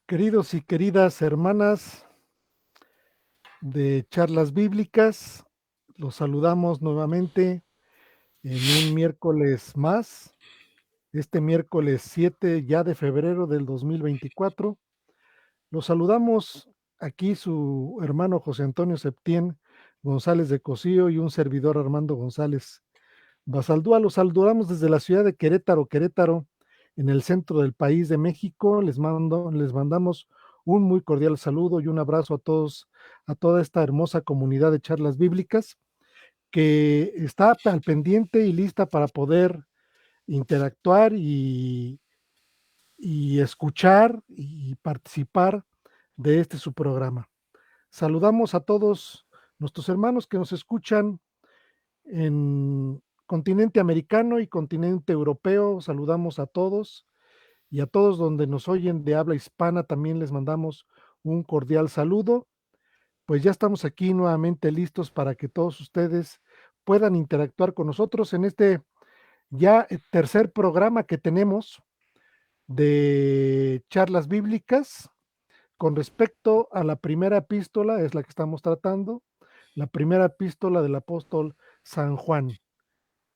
Queridos y queridas hermanas de Charlas Bíblicas, los saludamos nuevamente en un miércoles más, este miércoles 7 ya de febrero del 2024. Los saludamos aquí su hermano José Antonio Septién González de Cosío y un servidor Armando González Basaldúa. Los saludamos desde la ciudad de Querétaro, en el centro del país de México. Les mandamos un muy cordial saludo y un abrazo a todos, a toda esta hermosa comunidad de charlas bíblicas que está al pendiente y lista para poder interactuar y escuchar y participar de este su programa. Saludamos a todos nuestros hermanos que nos escuchan en continente americano y continente europeo. Saludamos a todos y a todos donde nos oyen de habla hispana también les mandamos un cordial saludo. Pues ya estamos aquí nuevamente listos para que todos ustedes puedan interactuar con nosotros en este ya tercer programa que tenemos de charlas bíblicas con respecto a la primera epístola, es la que estamos tratando, la primera epístola del apóstol San Juan.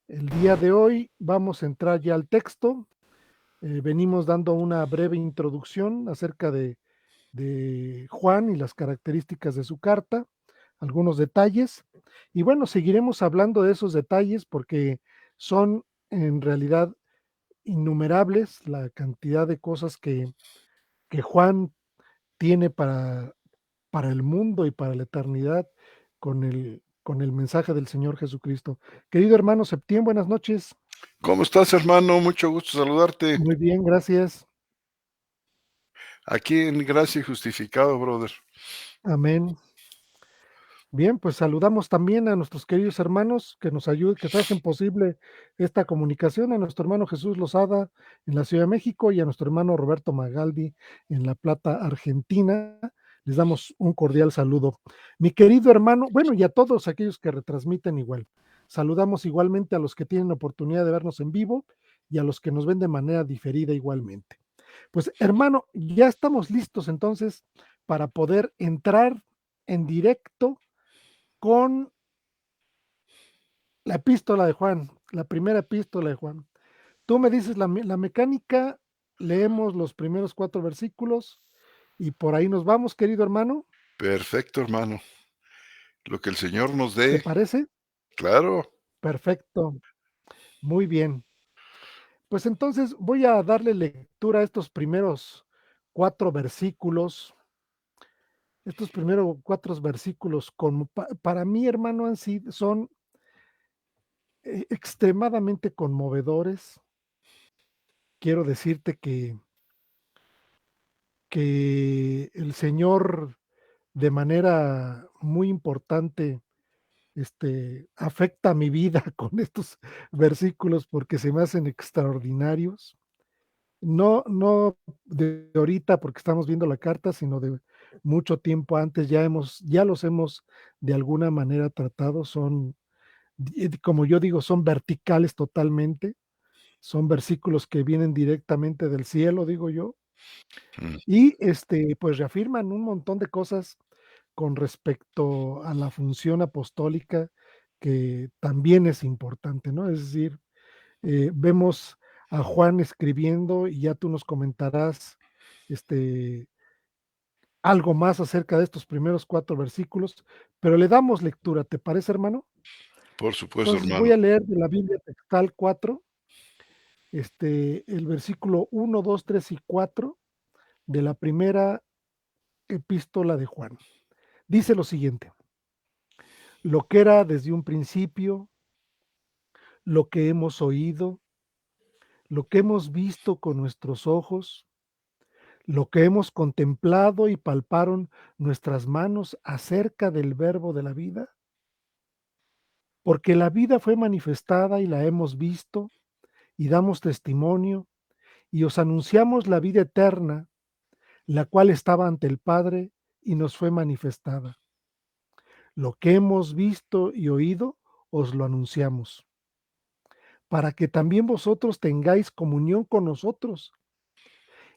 El día de hoy vamos a entrar ya al texto. Venimos dando una breve introducción acerca de Juan y las características de su carta, algunos detalles. Y bueno, seguiremos hablando de esos detalles porque son en realidad innumerables la cantidad de cosas que Juan tiene para el mundo y para la eternidad con el mensaje del Señor Jesucristo. Querido hermano Septién, buenas noches. ¿Cómo estás, hermano? Mucho gusto saludarte. Muy bien, gracias. Aquí en Gracia y Justificado, brother. Amén. Bien, pues saludamos también a nuestros queridos hermanos que nos ayudan, que hacen posible esta comunicación, a nuestro hermano Jesús Lozada en la Ciudad de México y a nuestro hermano Roberto Magaldi en La Plata, Argentina. Les damos un cordial saludo. Mi querido hermano, bueno, y a todos aquellos que retransmiten igual. Saludamos igualmente a los que tienen oportunidad de vernos en vivo y a los que nos ven de manera diferida igualmente. Pues hermano, ya estamos listos entonces para poder entrar en directo con la epístola de Juan, la primera epístola de Juan. Tú me dices la mecánica, leemos los primeros 4 versículos y por ahí nos vamos, querido hermano. Perfecto, hermano. Lo que el Señor nos ¿Te dé, parece? claro. Perfecto, muy bien. Pues entonces voy a darle lectura a estos primeros 4 versículos. Estos primeros 4 versículos, para mí, hermano, son extremadamente conmovedores. Quiero decirte que el Señor de manera muy importante afecta mi vida con estos versículos porque se me hacen extraordinarios. No de ahorita porque estamos viendo la carta, sino de mucho tiempo antes ya los hemos de alguna manera tratado. Son, como yo digo, son verticales totalmente. Son versículos que vienen directamente del cielo, digo yo, Mm, y pues reafirman un montón de cosas con respecto a la función apostólica que también es importante, ¿no? Es decir, vemos a Juan escribiendo y ya tú nos comentarás este, algo más acerca de estos primeros 4 versículos, pero le damos lectura, ¿te parece, hermano? por supuesto, Entonces hermano. voy a leer de la Biblia textual 4, el versículo 1, 2, 3 y 4 de la primera epístola de Juan. Dice lo siguiente: lo que era desde un principio, lo que hemos oído, lo que hemos visto con nuestros ojos, lo que hemos contemplado y palparon nuestras manos acerca del verbo de la vida, porque la vida fue manifestada y la hemos visto y damos testimonio y os anunciamos la vida eterna, la cual estaba ante el Padre y nos fue manifestada. Lo que hemos visto y oído os lo anunciamos, para que también vosotros tengáis comunión con nosotros.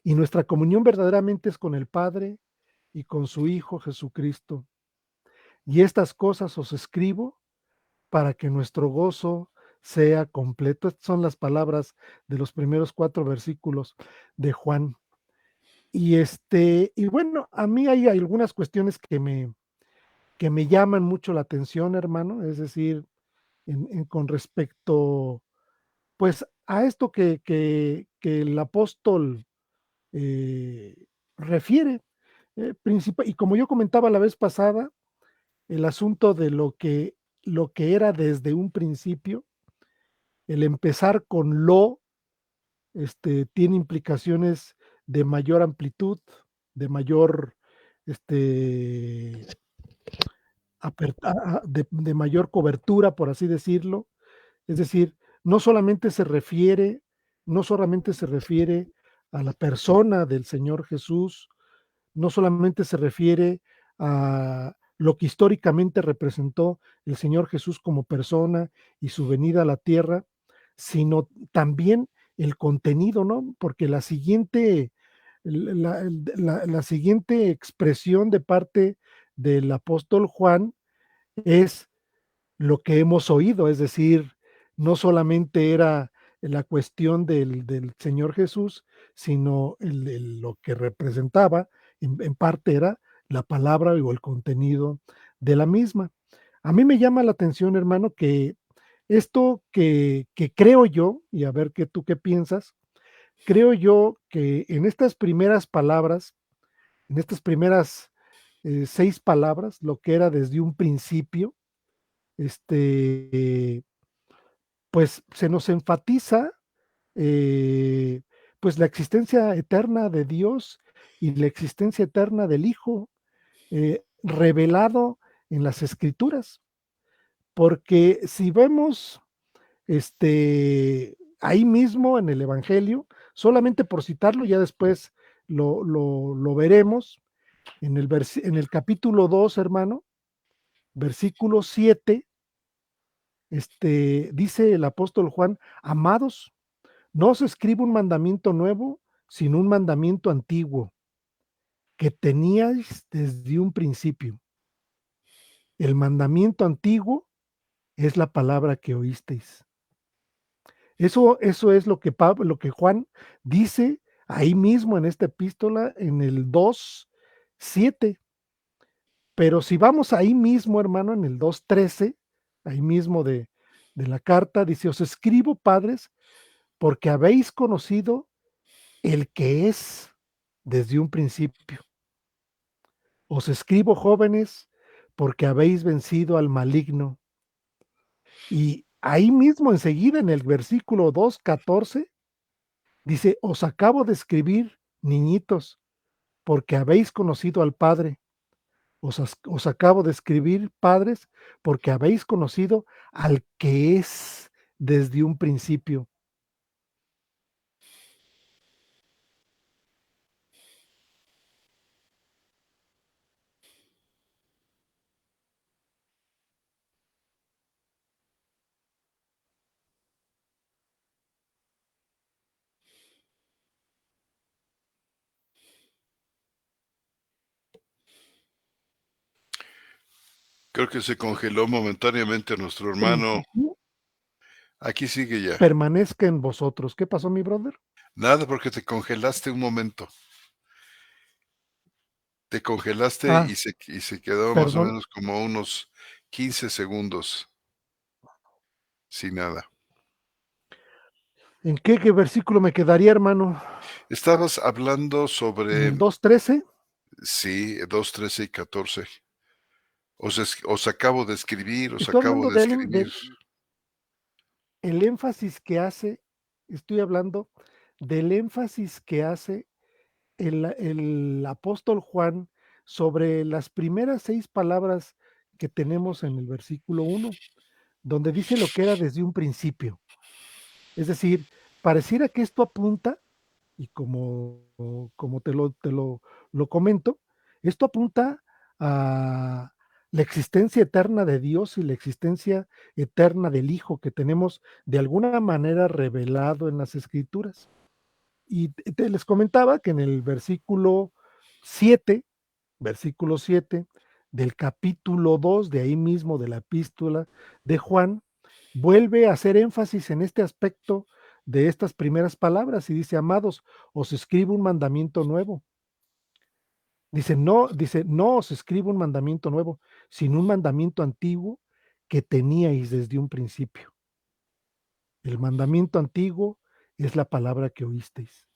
y nuestra comunión verdaderamente es con el Padre y con su Hijo Jesucristo. Y estas cosas os escribo para que nuestro gozo sea completo. Estas son las palabras de los primeros 4 versículos de Juan. Y bueno, a mí hay algunas cuestiones que me llaman mucho la atención, hermano, es decir, con respecto, pues, a esto que el apóstol refiere, y como yo comentaba la vez pasada, el asunto de lo que era desde un principio, el empezar con tiene implicaciones de mayor amplitud, de mayor, este, de mayor cobertura, por así decirlo. Es decir, no solamente se refiere no solamente se refiere a la persona del Señor Jesús, no solamente se refiere a lo que históricamente representó el Señor Jesús como persona y su venida a la tierra, sino también el contenido, ¿no? Porque la siguiente expresión de parte del apóstol Juan es lo que hemos oído, es decir, no solamente era la cuestión del Señor Jesús, sino lo que representaba, en parte era la palabra o el contenido de la misma. A mí me llama la atención, hermano, que esto que creo yo, y a ver qué tú qué piensas, creo yo que en estas primeras palabras, en estas primeras 6 palabras, lo que era desde un principio, este, pues se nos enfatiza, eh, pues la existencia eterna de Dios y la existencia eterna del Hijo, revelado en las Escrituras. Porque si vemos, ahí mismo en el Evangelio, solamente por citarlo, ya después lo veremos, en el capítulo 2, hermano, versículo 7, dice el apóstol Juan: amados, no os escribo un mandamiento nuevo, sino un mandamiento antiguo, que teníais desde un principio. El mandamiento antiguo es la palabra que oísteis. Eso es lo que Juan dice ahí mismo en esta epístola, en el 2:7. Pero si vamos ahí mismo, hermano, en el 2:13, ahí mismo de la carta, dice: os escribo, padres, porque habéis conocido el que es desde un principio. Os escribo, jóvenes, porque habéis vencido al maligno. Y ahí mismo enseguida en el versículo 2:14 dice: os acabo de escribir, niñitos, porque habéis conocido al Padre. Os acabo de escribir, padres, porque habéis conocido al que es desde un principio. Creo que se congeló momentáneamente nuestro hermano. Principio Aquí sigue ya. permanezca en vosotros. ¿Qué pasó, mi brother? Nada, porque te congelaste un momento. Te congelaste Ah, y se quedó más o perdón. menos como unos 15 segundos sin nada. ¿En qué versículo me quedaría, hermano? Estabas hablando ¿En sobre, el 2:13? sí, 2, 13 y 14. Os acabo de escribir, os Estoy acabo hablando de escribir. el énfasis que hace, estoy hablando del énfasis que hace el apóstol Juan sobre las primeras 6 palabras que tenemos en el versículo 1, donde dice lo que era desde un principio. Es decir, pareciera que esto apunta, y como lo comento, esto apunta a la existencia eterna de Dios y la existencia eterna del Hijo que tenemos de alguna manera revelado en las Escrituras. y les comentaba que en el versículo 7, del capítulo 2, de ahí mismo de la epístola de Juan, vuelve a hacer énfasis en este aspecto de estas primeras palabras y dice: amados, os escribo un mandamiento nuevo. Dice, no os escribo un mandamiento nuevo, sino un mandamiento antiguo que teníais desde un principio. El mandamiento antiguo es la palabra que oísteis.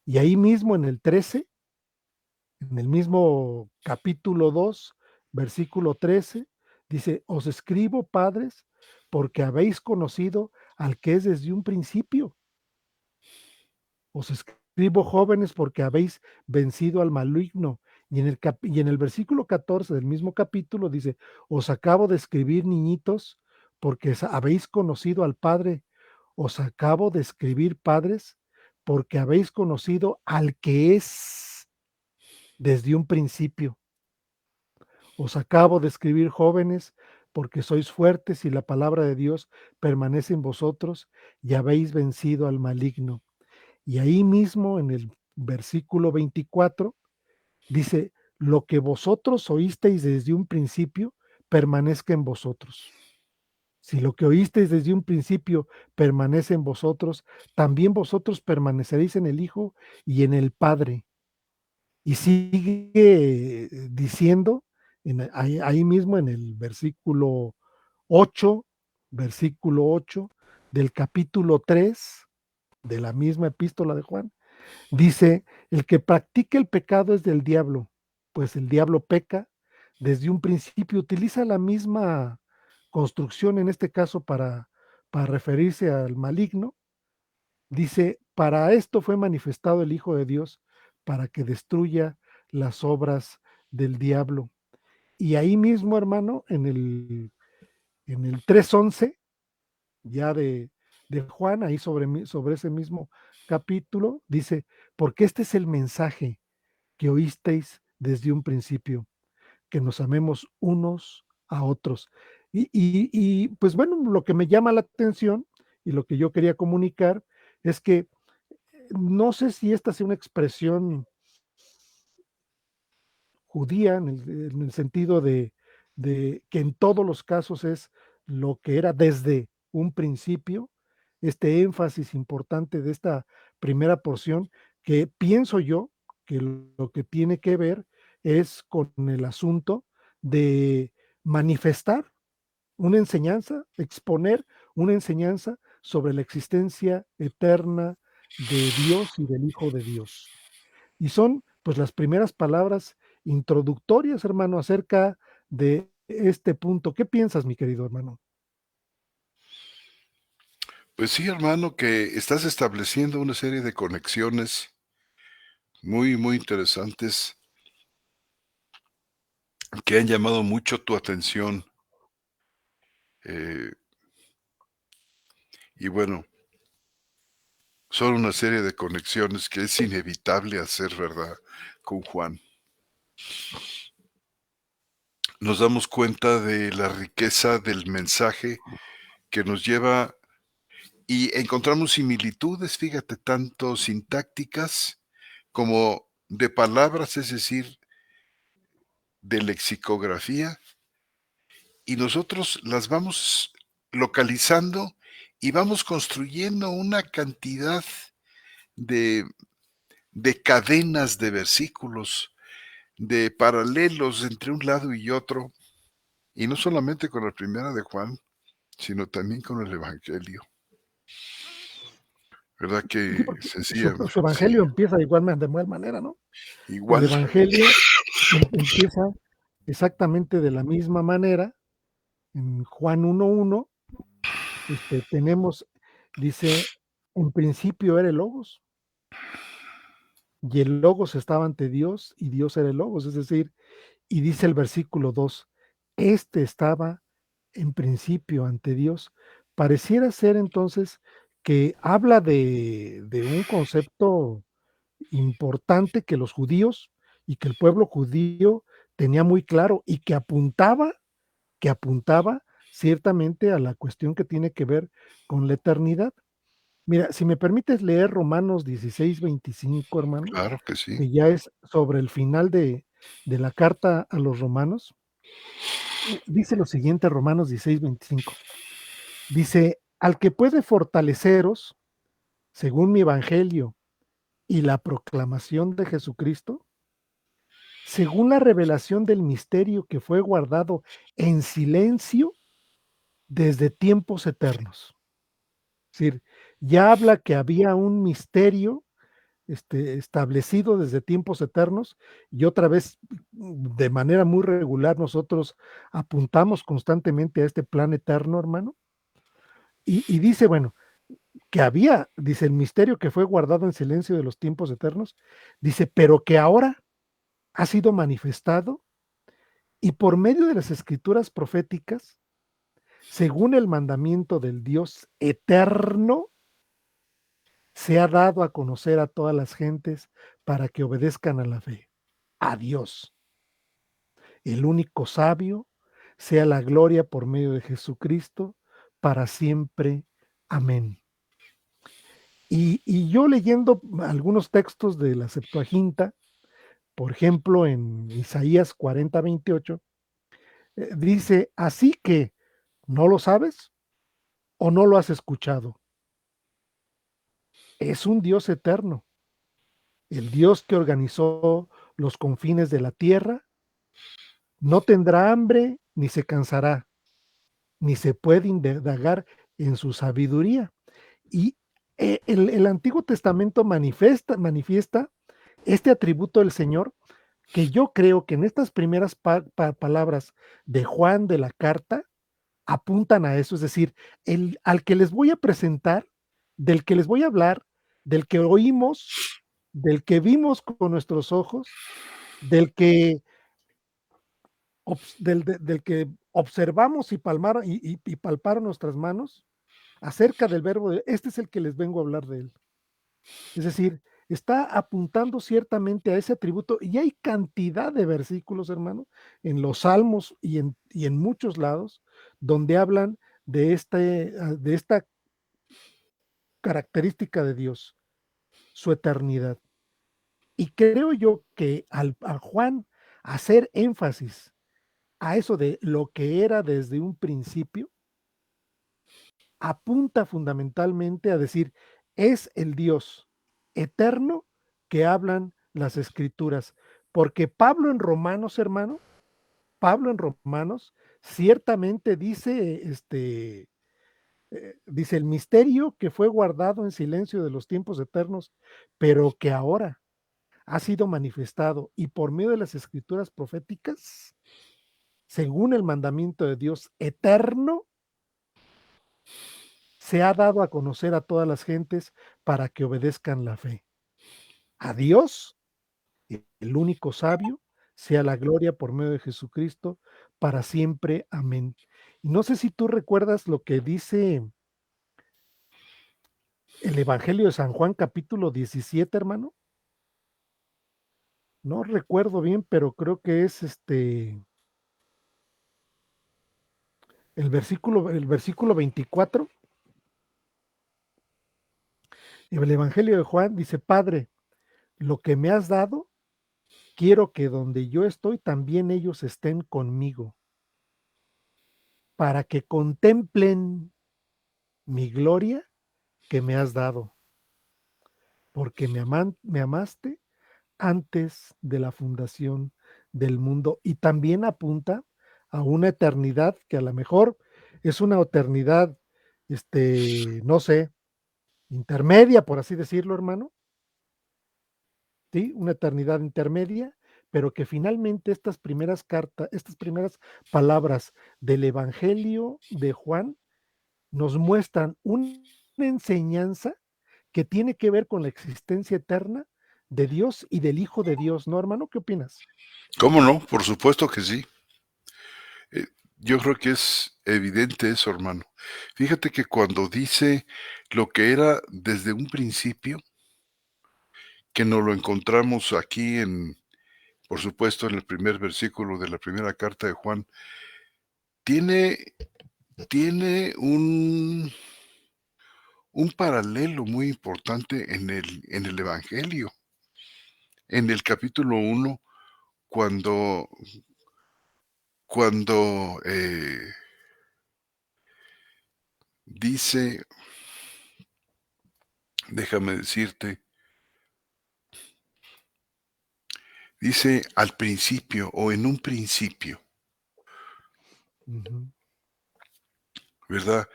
Y ahí mismo en el 13, en el mismo capítulo 2, versículo 13, dice: os escribo, padres, porque habéis conocido al que es desde un principio. Os escribo, jóvenes, porque habéis vencido al maligno. Y en el versículo 14 del mismo capítulo dice: os acabo de escribir, niñitos, porque habéis conocido al Padre. Os acabo de escribir, padres, porque habéis conocido al que es desde un principio. Os acabo de escribir, jóvenes, porque sois fuertes y la palabra de Dios permanece en vosotros y habéis vencido al maligno. Y ahí mismo en el versículo 24 dice: lo que vosotros oísteis desde un principio permanezca en vosotros. Si lo que oísteis desde un principio permanece en vosotros, también vosotros permaneceréis en el Hijo y en el Padre. Y sigue diciendo ahí mismo en el versículo 8, versículo 8 del capítulo 3 de la misma epístola de Juan, dice: el que practica el pecado es del diablo, pues el diablo peca desde un principio. Utiliza la misma construcción en este caso para referirse al maligno. Dice: para esto fue manifestado el Hijo de Dios, para que destruya las obras del diablo. Y ahí mismo, hermano, en el 3:11, ya de Juan, ahí sobre ese mismo capítulo, dice: porque este es el mensaje que oísteis desde un principio, que nos amemos unos a otros. Y pues bueno, lo que me llama la atención y lo que yo quería comunicar es que no sé si esta sea una expresión judía en el sentido de que en todos los casos es lo que era desde un principio, este énfasis importante de esta primera porción, que pienso yo que lo que tiene que ver es con el asunto de manifestar una enseñanza, exponer una enseñanza sobre la existencia eterna de Dios y del Hijo de Dios. Y son pues las primeras palabras introductorias, hermano, acerca de este punto. ¿Qué piensas, mi querido hermano? Pues sí, hermano, que estás estableciendo una serie de conexiones muy, muy interesantes que han llamado mucho tu atención. eh, y bueno, son una serie de conexiones que es inevitable hacer, ¿verdad? Con Juan. Nos damos cuenta de la riqueza del mensaje que nos lleva y encontramos similitudes, fíjate, tanto sintácticas como de palabras, es decir, de lexicografía, y nosotros las vamos localizando y vamos construyendo una cantidad de, de cadenas de versículos, de paralelos entre un lado y otro, y no solamente con la primera de Juan, sino también con el Evangelio. ¿Verdad Sí, que porque sencilla? su Sí, evangelio empieza de igual manera, ¿no? El igual. evangelio empieza exactamente de la misma manera. En Juan 1:1, tenemos, dice: en principio era el Logos, y el Logos estaba ante Dios, y Dios era el Logos. Es decir, y dice el versículo 2: estaba en principio ante Dios. Pareciera ser entonces que habla de un concepto importante que los judíos y que el pueblo judío tenía muy claro y que apuntaba ciertamente a la cuestión que tiene que ver con la eternidad. Mira, si me permites leer Romanos 16:25, hermano, Claro que sí. que ya es sobre el final de la carta a los romanos, dice lo siguiente, Romanos 16:25. Dice: "Al que puede fortaleceros, según mi evangelio y la proclamación de Jesucristo, según la revelación del misterio que fue guardado en silencio desde tiempos eternos". Es decir, ya habla que había un misterio, establecido desde tiempos eternos, y otra vez, de manera muy regular, nosotros apuntamos constantemente a este plan eterno, hermano, y dice, bueno, que había, dice, el misterio que fue guardado en silencio de los tiempos eternos, dice, pero que ahora ha sido manifestado y por medio de las escrituras proféticas, según el mandamiento del Dios eterno, se ha dado a conocer a todas las gentes para que obedezcan a la fe, a Dios, el único sabio, sea la gloria por medio de Jesucristo, para siempre. Amén. Y yo leyendo algunos textos de la Septuaginta, por ejemplo, en Isaías 40:28, dice: "Así que, ¿no lo sabes o no lo has escuchado? Es un Dios eterno, el Dios que organizó los confines de la tierra, no tendrá hambre ni se cansará, ni se puede indagar en su sabiduría". Y, el Antiguo Testamento manifiesta este atributo del Señor, que yo creo que en estas primeras palabras de Juan de la carta apuntan a eso, es decir, el al que les voy a presentar, del que les voy a hablar, del que oímos, del que vimos con nuestros ojos, del que del que observamos y palmaron y palparon nuestras manos, acerca del verbo de este es el que les vengo a hablar de él. Es decir, está apuntando ciertamente a ese atributo y hay cantidad de versículos, hermano, en los salmos y en muchos lados donde hablan de esta característica de Dios, su eternidad. Y creo yo que a Juan hacer énfasis a eso de lo que era desde un principio, apunta fundamentalmente a decir, es el Dios eterno que hablan las escrituras. Porque Pablo en Romanos, hermano, Pablo en Romanos ciertamente dice, dice el misterio que fue guardado en silencio de los tiempos eternos, pero que ahora ha sido manifestado y por medio de las escrituras proféticas, según el mandamiento de Dios eterno, se ha dado a conocer a todas las gentes para que obedezcan la fe. A Dios, el único sabio, sea la gloria por medio de Jesucristo para siempre. Amén. Y no sé si tú recuerdas lo que dice el Evangelio de San Juan, capítulo 17, hermano. No recuerdo bien, pero creo que es el versículo 24. El Evangelio de Juan dice: Padre, lo que me has dado, quiero que donde yo estoy también ellos estén conmigo, para que contemplen mi gloria que me has dado, porque me amaste antes de la fundación del mundo. Y también apunta a una eternidad que a lo mejor es una eternidad, no sé, intermedia, por así decirlo, hermano, ¿sí? Una eternidad intermedia, pero que finalmente estas primeras palabras del Evangelio de Juan nos muestran una enseñanza que tiene que ver con la existencia eterna de Dios y del Hijo de Dios, ¿no, hermano? ¿Qué opinas? ¿Cómo no? Por supuesto que sí. Eh, yo creo que es evidente eso, hermano. Fíjate que cuando dice lo que era desde un principio, que nos lo encontramos aquí por supuesto, en el primer versículo de la primera carta de Juan, tiene tiene un paralelo muy importante en el Evangelio. En el capítulo 1, cuando cuando dice, déjame decirte, dice al principio o en un principio, Ujú, ¿verdad?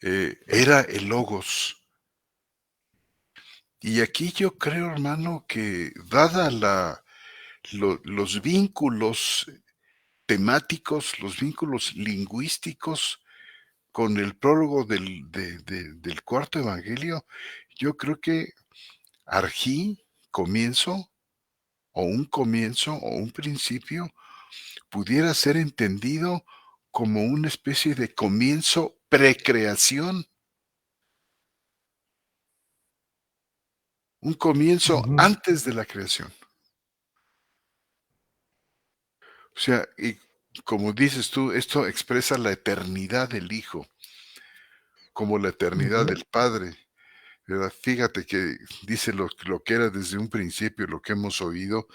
Era el Logos. Y aquí yo creo, hermano, que dada los vínculos temáticos, los vínculos lingüísticos con el prólogo del cuarto evangelio, yo creo que arjí, comienzo, o un principio, pudiera ser entendido como una especie de comienzo precreación, un comienzo ujú, antes de la creación. O sea, y como dices tú, esto expresa la eternidad del Hijo, como la eternidad ujú, del Padre, ¿verdad? Fíjate que dice lo que era desde un principio, lo que hemos oído,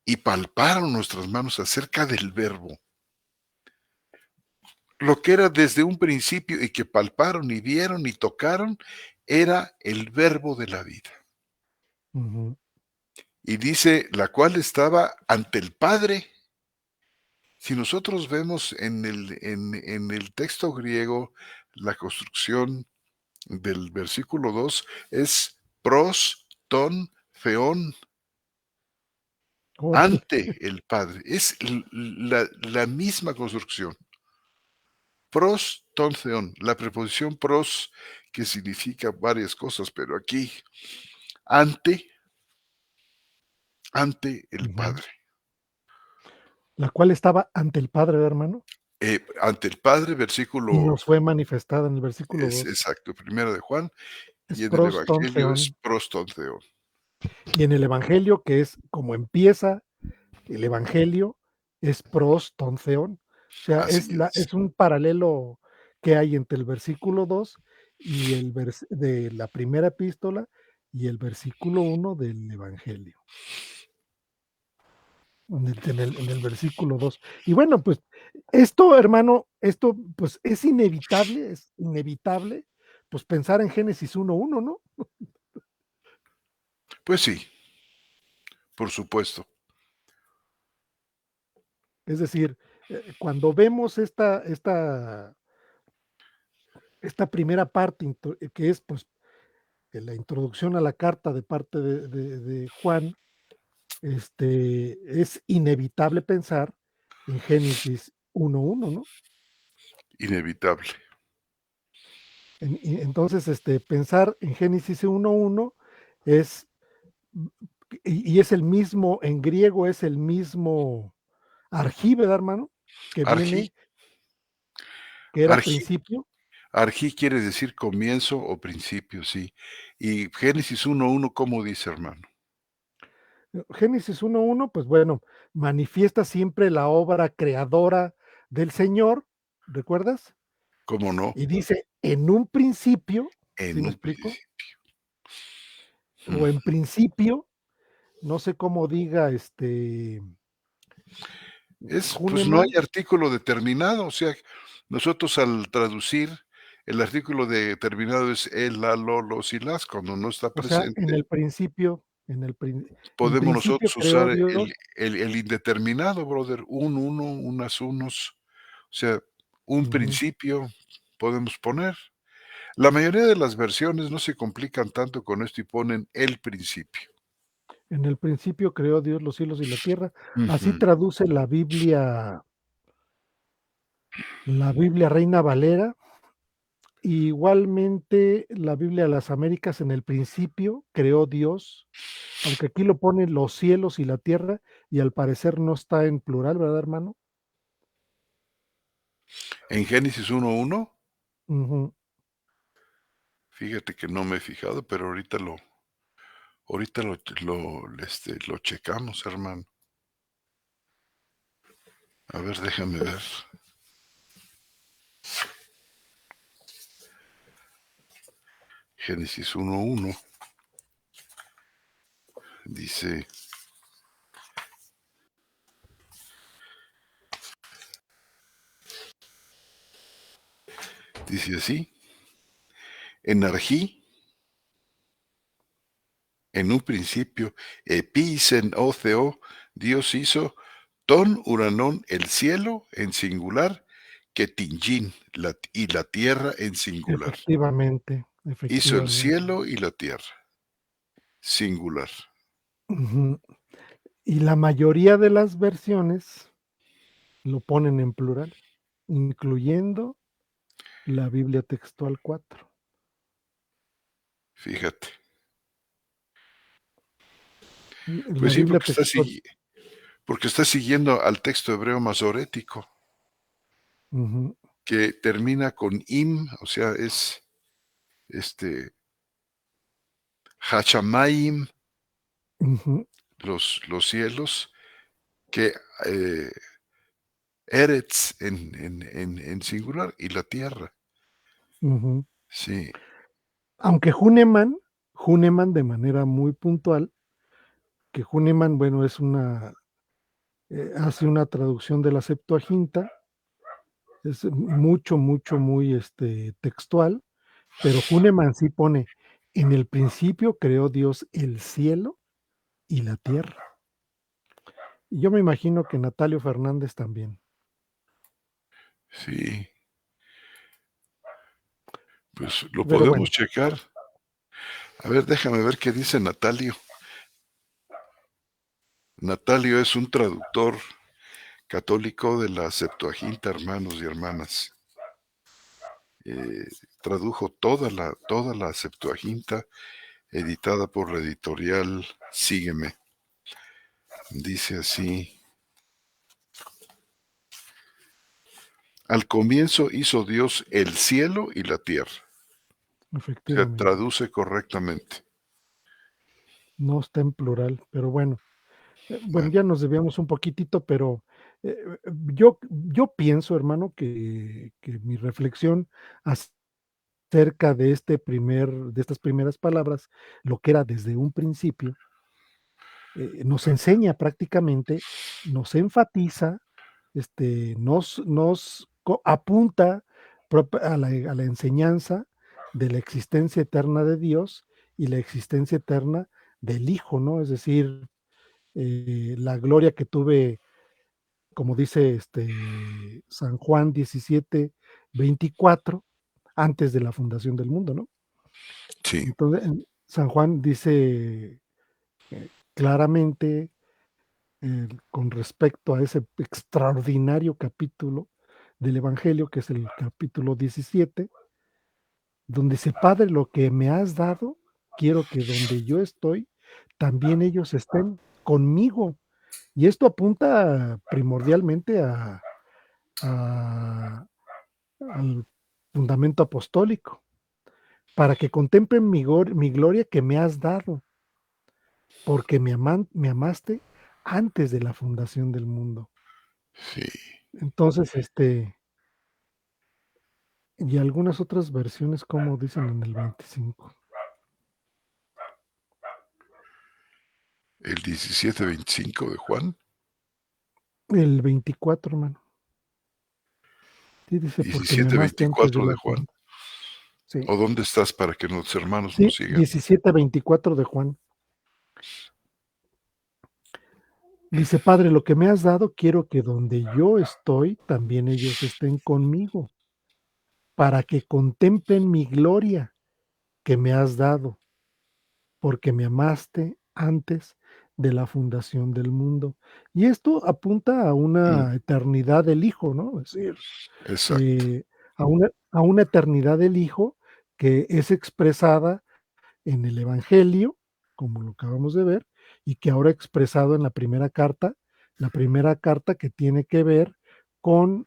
y palparon nuestras manos acerca del Verbo. Lo que era desde un principio y que palparon y vieron y tocaron, era el Verbo de la vida. ujú. Y dice, la cual estaba ante el Padre. Si nosotros vemos en el texto griego la construcción del versículo 2 es pros, ton, feón, Órale. ante el Padre. Es la misma construcción. Pros, ton, feón. La preposición pros, que significa varias cosas, pero aquí, ante, ante el Ujú. Padre. La cual estaba ante el Padre, ¿verdad, hermano? Ante el Padre, Y versículo, nos fue manifestada en el versículo es 2. exacto, primera de Juan, Es y en el pros ton Evangelio es theon. pros, ton, feón. Y en el Evangelio, que es como empieza el Evangelio, es pros ton theon. O sea, Así es. es un paralelo que hay entre el versículo 2 y el de la primera epístola y el versículo 1 del Evangelio. En el versículo 2. Y bueno, pues esto, hermano, esto pues es inevitable, pues pensar en Génesis 1:1, ¿no? Pues sí, por supuesto. Es decir, cuando vemos esta primera parte que es pues la introducción a la carta de parte de Juan, es inevitable pensar en Génesis 1:1, ¿no? Inevitable. Entonces, pensar en Génesis 1:1 es, mm, y es el mismo, en griego es el mismo arjí, ¿verdad, hermano? Que Argi, viene, que era argi, principio. argi quiere decir comienzo o principio, sí. Y Génesis 1:1, ¿cómo dice, hermano? Génesis 1:1, pues bueno, manifiesta siempre la obra creadora del Señor, ¿recuerdas? ¿Cómo no? Y dice, en un principio, ¿sí En me un explico? principio. O en principio, no sé cómo diga, Pues no hay Hahnemann. artículo determinado, o sea, nosotros al traducir, el artículo determinado es el, la, lo, los y las, cuando no está O sea, en presente, el principio, en podemos principio nosotros creó usar el Dios. el indeterminado, brother, un uno, unas unos, o sea, un Ujú. principio podemos poner. La mayoría de las versiones no se complican tanto con esto y ponen el principio. En el principio creó Dios los cielos y la tierra. Así Ujú. traduce la Biblia Reina Valera. Igualmente, la Biblia de las Américas, en el principio creó Dios, aunque aquí lo pone los cielos y la tierra, y al parecer no está en plural, ¿verdad, hermano? En Génesis 1:1, Ujú. fíjate que no me he fijado, pero ahorita lo checamos, hermano. A ver, déjame ver. Génesis 1:1 dice, así, en Arjí, en un principio, Episen Oceo, Dios hizo Ton Uranón, el cielo en singular, que Tinjin, y la tierra en singular. Efectivamente, Hizo el efectivamente. cielo y la tierra, singular. Ujú. Y la mayoría de las versiones lo ponen en plural, incluyendo la Biblia Textual 4. Fíjate. La Pues sí, Biblia Textual. porque está siguiendo al texto hebreo masorético, Ujú, que termina con im, o sea, es Hachamaim, ujú, los cielos, que eh, Eretz en singular, y la tierra. ujú. Sí, Aunque Huneman de manera muy puntual, que Huneman, bueno, es hace una traducción de la Septuaginta, es muy textual, pero Huneman sí pone, en el principio creó Dios el cielo y la tierra. Y yo me imagino que Natalio Fernández también. sí, pues lo Pero podemos bueno, checar. A ver, déjame ver qué dice Natalio. Natalio es un traductor católico de la Septuaginta, hermanos y hermanas. Eh, Tradujo toda la Septuaginta, editada por la editorial Sígueme. Dice así: al comienzo hizo Dios el cielo y la tierra. Se efectivamente, traduce correctamente. no está en plural, pero bueno. Bueno, Bueno, ya nos desviamos un poquitito, pero eh, yo pienso, hermano, que mi reflexión acerca de de estas primeras palabras, lo que era desde un principio, nos enseña prácticamente, nos enfatiza, apunta a la enseñanza de la existencia eterna de Dios y la existencia eterna del Hijo, ¿no? Es decir, la gloria que tuve, como dice San Juan 17:24, antes de la fundación del mundo, ¿no? sí, Entonces, San Juan dice claramente, con respecto a ese extraordinario capítulo del Evangelio, que es el capítulo 17, donde dice, Padre, lo que me has dado, quiero que donde yo estoy, también ellos estén conmigo. Y esto apunta primordialmente a al fundamento apostólico, para que contemplen mi gloria que me has dado, porque me amaste antes de la fundación del mundo. sí. Entonces, y algunas otras versiones, como dicen en el 25. El 17:25 de Juan. El 24, hermano. Sí, dice, porque me amaste antes de 17:24 de la Juan. fundación. Sí, ¿O dónde estás para que nuestros hermanos sí, nos sigan? 17:24 de Juan. Dice, Padre, lo que me has dado, quiero que donde yo estoy, también ellos estén conmigo, para que contemplen mi gloria que me has dado, porque me amaste antes de la fundación del mundo. Y esto apunta a Mm, una eternidad del Hijo, ¿no? Es decir, exacto. eh, a una eternidad del Hijo que es expresada en el Evangelio, como lo acabamos de ver, y que ahora expresado en la primera carta que tiene que ver con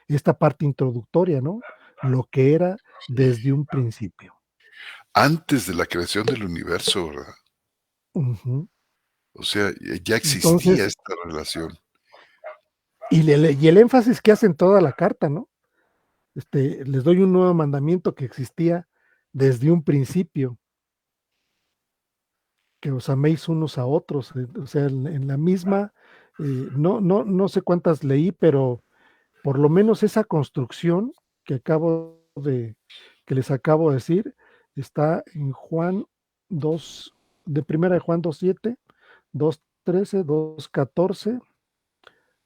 esta parte introductoria, ¿no? Lo que era Sí. desde un principio. Antes de la creación del universo, ¿verdad? Ujú. O sea, ya existía Entonces, esta relación. y el énfasis que hace en toda la carta, ¿no? Les doy un nuevo mandamiento que existía, desde un principio, que os améis unos a otros, o sea, en la misma, no sé cuántas leí, pero por lo menos esa construcción que que les acabo de decir, está en Juan 2, de primera de Juan 2:7, 2:13, 2:14,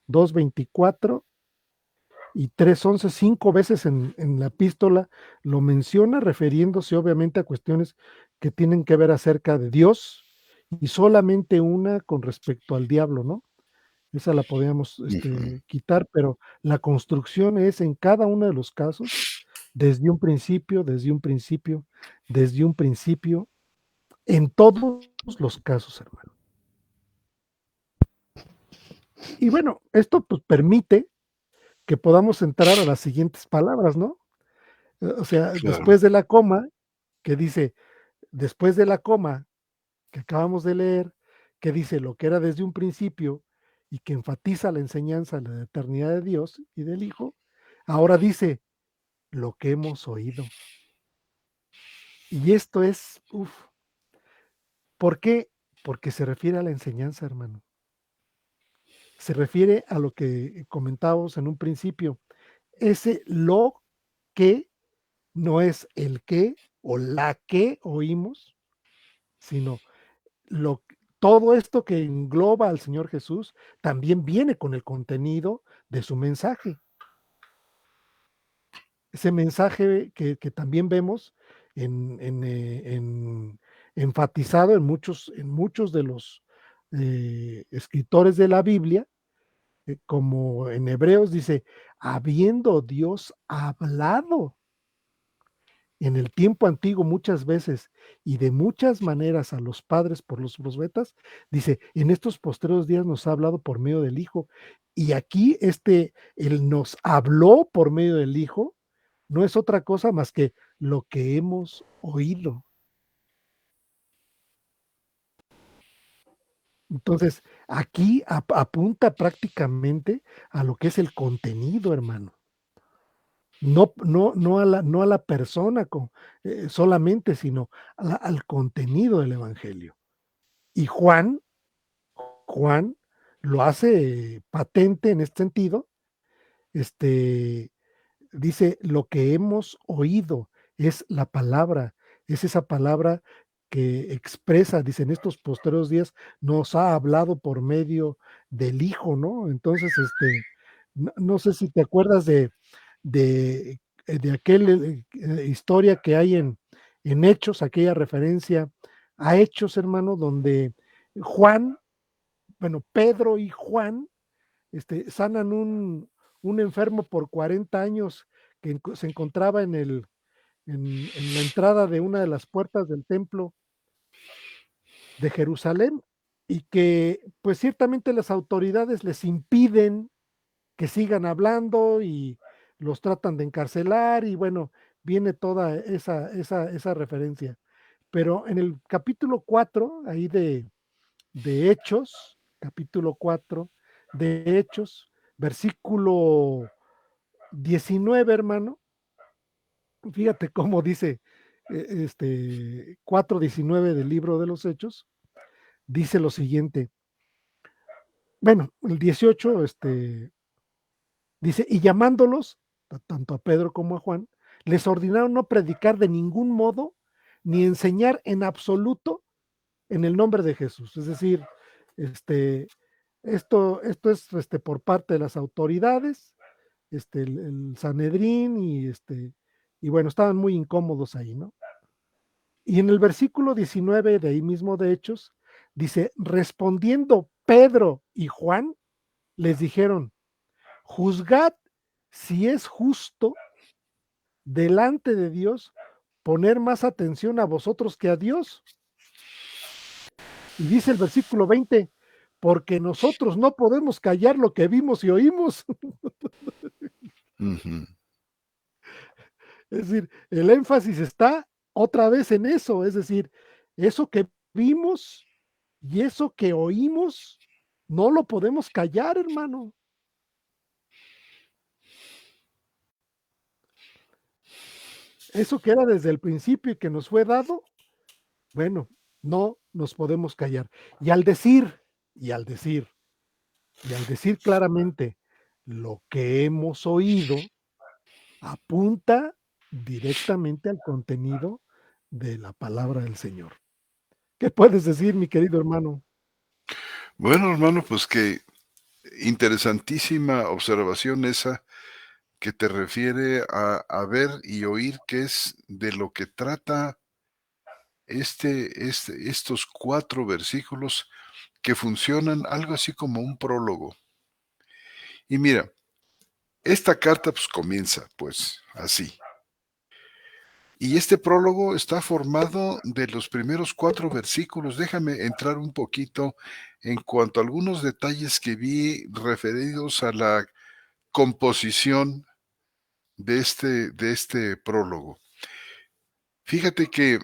2:24 y 3:11, 5 veces en la epístola lo menciona, refiriéndose obviamente a cuestiones que tienen que ver acerca de Dios, y solamente una con respecto al diablo, ¿no? Esa la podíamos Ujú. quitar, pero la construcción es en cada uno de los casos, desde un principio, desde un principio, desde un principio, en todos los casos, hermano. Y bueno, esto pues permite que podamos entrar a las siguientes palabras, ¿no? O sea, Claro. después de la coma, que dice, después de la coma que acabamos de leer, que dice lo que era desde un principio y que enfatiza la enseñanza de la eternidad de Dios y del Hijo, ahora dice lo que hemos oído. Y esto es, ¿por qué? Porque se refiere a la enseñanza, hermano. Se refiere a lo que comentábamos en un principio. Ese lo que no es el que o la que oímos, sino todo esto que engloba al Señor Jesús también viene con el contenido de su mensaje. Ese mensaje que también vemos enfatizado en muchos de los escritores de la Biblia, como en Hebreos dice, habiendo Dios hablado en el tiempo antiguo muchas veces y de muchas maneras a los padres por los profetas, dice, en estos postreros días nos ha hablado por medio del Hijo. Y aquí Él nos habló por medio del Hijo, no es otra cosa más que lo que hemos oído. Entonces, aquí apunta prácticamente a lo que es el contenido, hermano. No a la persona solamente, sino al contenido del evangelio. Y Juan lo hace patente en este sentido, este, dice, lo que hemos oído es la palabra, es esa palabra que expresa, dice, en estos posteriores días nos ha hablado por medio del Hijo, ¿no? Entonces, no sé si te acuerdas de, de aquella historia que hay en Hechos, aquella referencia a Hechos, hermano, donde Juan, bueno, Pedro y Juan, sanan un enfermo por 40 años que se encontraba en la entrada de una de las puertas del templo de Jerusalén y que pues ciertamente las autoridades les impiden que sigan hablando y los tratan de encarcelar y bueno, viene toda esa referencia. Pero en el capítulo 4, ahí de Hechos, capítulo 4 de Hechos, versículo 19, hermano. Fíjate cómo dice 4:19 del libro de los Hechos, dice lo siguiente. Bueno, el 18, dice, y llamándolos, tanto a Pedro como a Juan, les ordenaron no predicar de ningún modo, ni enseñar en absoluto en el nombre de Jesús. Es decir, este, esto es por parte de las autoridades, el Sanedrín y bueno, estaban muy incómodos ahí, ¿no? Y en el versículo 19 de ahí mismo de Hechos, dice, respondiendo Pedro y Juan, les dijeron, juzgad si es justo delante de Dios poner más atención a vosotros que a Dios. Y dice el versículo 20, porque nosotros no podemos callar lo que vimos y oímos. Ujú. Es decir, el énfasis está otra vez en eso, es decir, eso que vimos y eso que oímos, no lo podemos callar, hermano. eso que era desde el principio y que nos fue dado, bueno, no nos podemos callar. Y al decir, y al decir, y al decir claramente lo que hemos oído, apunta directamente al contenido de la palabra del Señor. ¿Qué puedes decir, mi querido hermano? Bueno, hermano, pues que interesantísima observación esa que te refiere a ver y oír qué es de lo que trata estos 4 versículos que funcionan algo así como un prólogo. Y mira, esta carta, pues, comienza, pues, así. Y este prólogo está formado de los primeros 4 versículos. Déjame entrar un poquito en cuanto a algunos detalles que vi referidos a la composición de este prólogo. Fíjate que,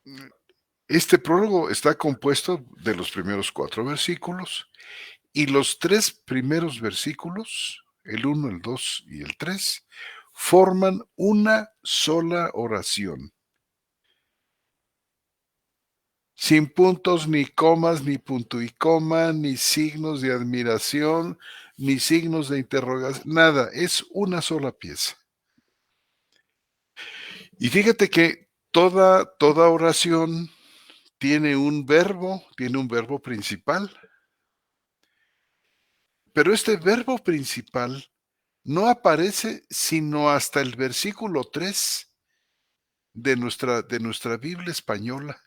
mm, este prólogo está compuesto de los primeros 4 versículos, y los 3 primeros versículos, el 1, el 2 y el 3, forman una sola oración, sin puntos, ni comas, ni punto y coma, ni signos de admiración, ni signos de interrogación, nada, es una sola pieza. Y fíjate que toda oración tiene un verbo principal, pero este verbo principal no aparece sino hasta el versículo 3 de nuestra Biblia española.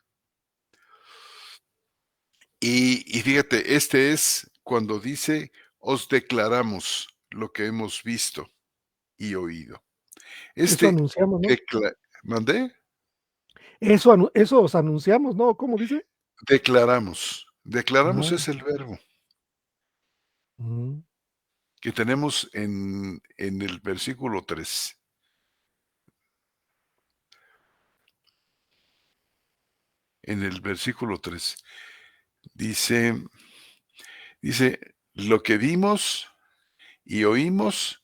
Y fíjate, este es cuando dice: "Os declaramos lo que hemos visto y oído". Eso Este anunciamos, ¿no? decla ¿Mandé? Eso os anunciamos, ¿no? ¿Cómo dice? Declaramos. Declaramos Ah, es el verbo mm, que tenemos en el versículo 3. En el versículo 3 dice dice: "Lo que vimos y oímos",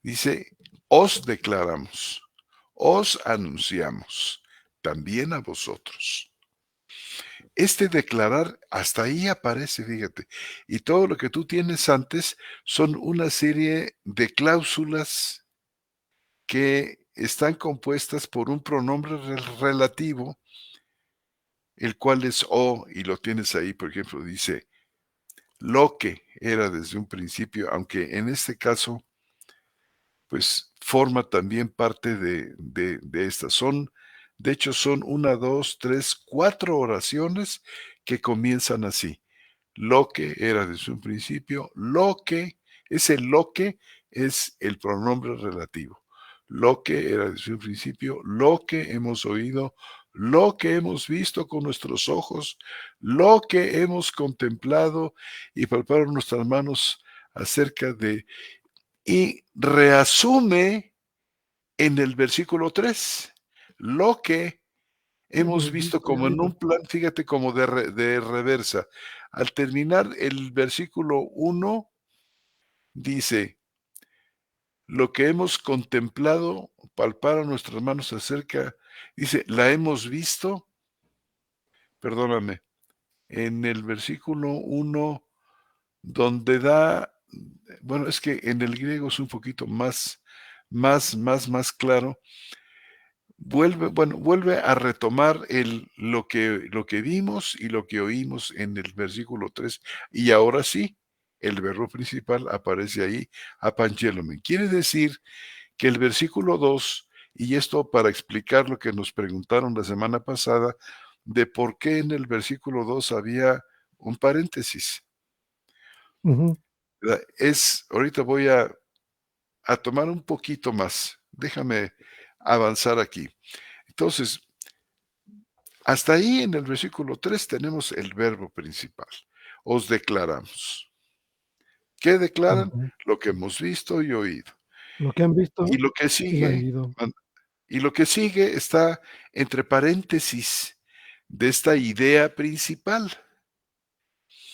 dice: "os declaramos, os anunciamos, también a vosotros". Este declarar, hasta ahí aparece, fíjate, y todo lo que tú tienes antes son una serie de cláusulas que están compuestas por un pronombre relativo, el cual es "o", y lo tienes ahí, por ejemplo, dice: "Lo que era desde un principio", aunque en este caso, pues, forma también parte de estas. De hecho, son una, 2, 3, 4 oraciones que comienzan así. Lo que era desde un principio, lo que, ese lo que es el pronombre relativo. Lo que era desde un principio, lo que hemos oído, lo que hemos visto con nuestros ojos, lo que hemos contemplado y palparon nuestras manos acerca de, y reasume en el versículo 3 lo que hemos hemos visto visto y como en oído. un plan, fíjate, como de reversa. Al terminar el versículo 1 dice: "Lo que hemos contemplado, palparon nuestras manos acerca", dice: "la hemos visto", perdóname, en el versículo 1 donde da, bueno, es que en el griego es un poquito más claro. Vuelve a retomar lo que vimos y lo que oímos en el versículo 3 y ahora sí, el verbo principal aparece ahí, apanchélome. Quiere decir que el versículo 2 y esto para explicar lo que nos preguntaron la semana pasada, de por qué en el versículo 2 había un paréntesis, Ujú, ¿verdad? Ahorita voy a tomar un poquito más, déjame avanzar aquí. Entonces, hasta ahí en el versículo 3 tenemos el verbo principal. Os declaramos. ¿Qué declaran? ujú. Lo que hemos visto y oído. Lo que han Y visto lo que y sigue, oído. man- y lo que sigue está entre paréntesis de esta idea principal.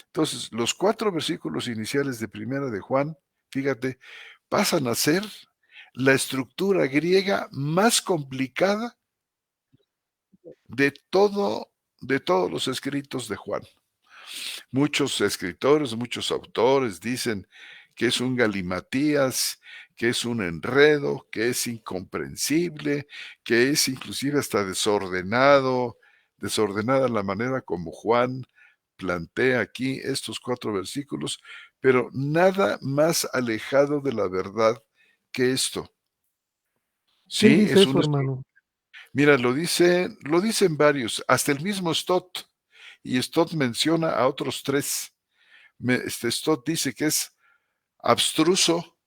Entonces, los 4 versículos iniciales de Primera de Juan, fíjate, pasan a ser la estructura griega más complicada de todos los escritos de Juan. Muchos escritores, muchos autores dicen que es un galimatías, que es un enredo, que es incomprensible, que es inclusive hasta desordenada la manera como Juan plantea aquí estos 4 versículos, pero nada más alejado de la verdad que esto. ¿Quién Sí, dice eso, hermano? mira, lo dicen varios, hasta el mismo Stott, y Stott menciona a otros 3. Stott dice que es abstruso,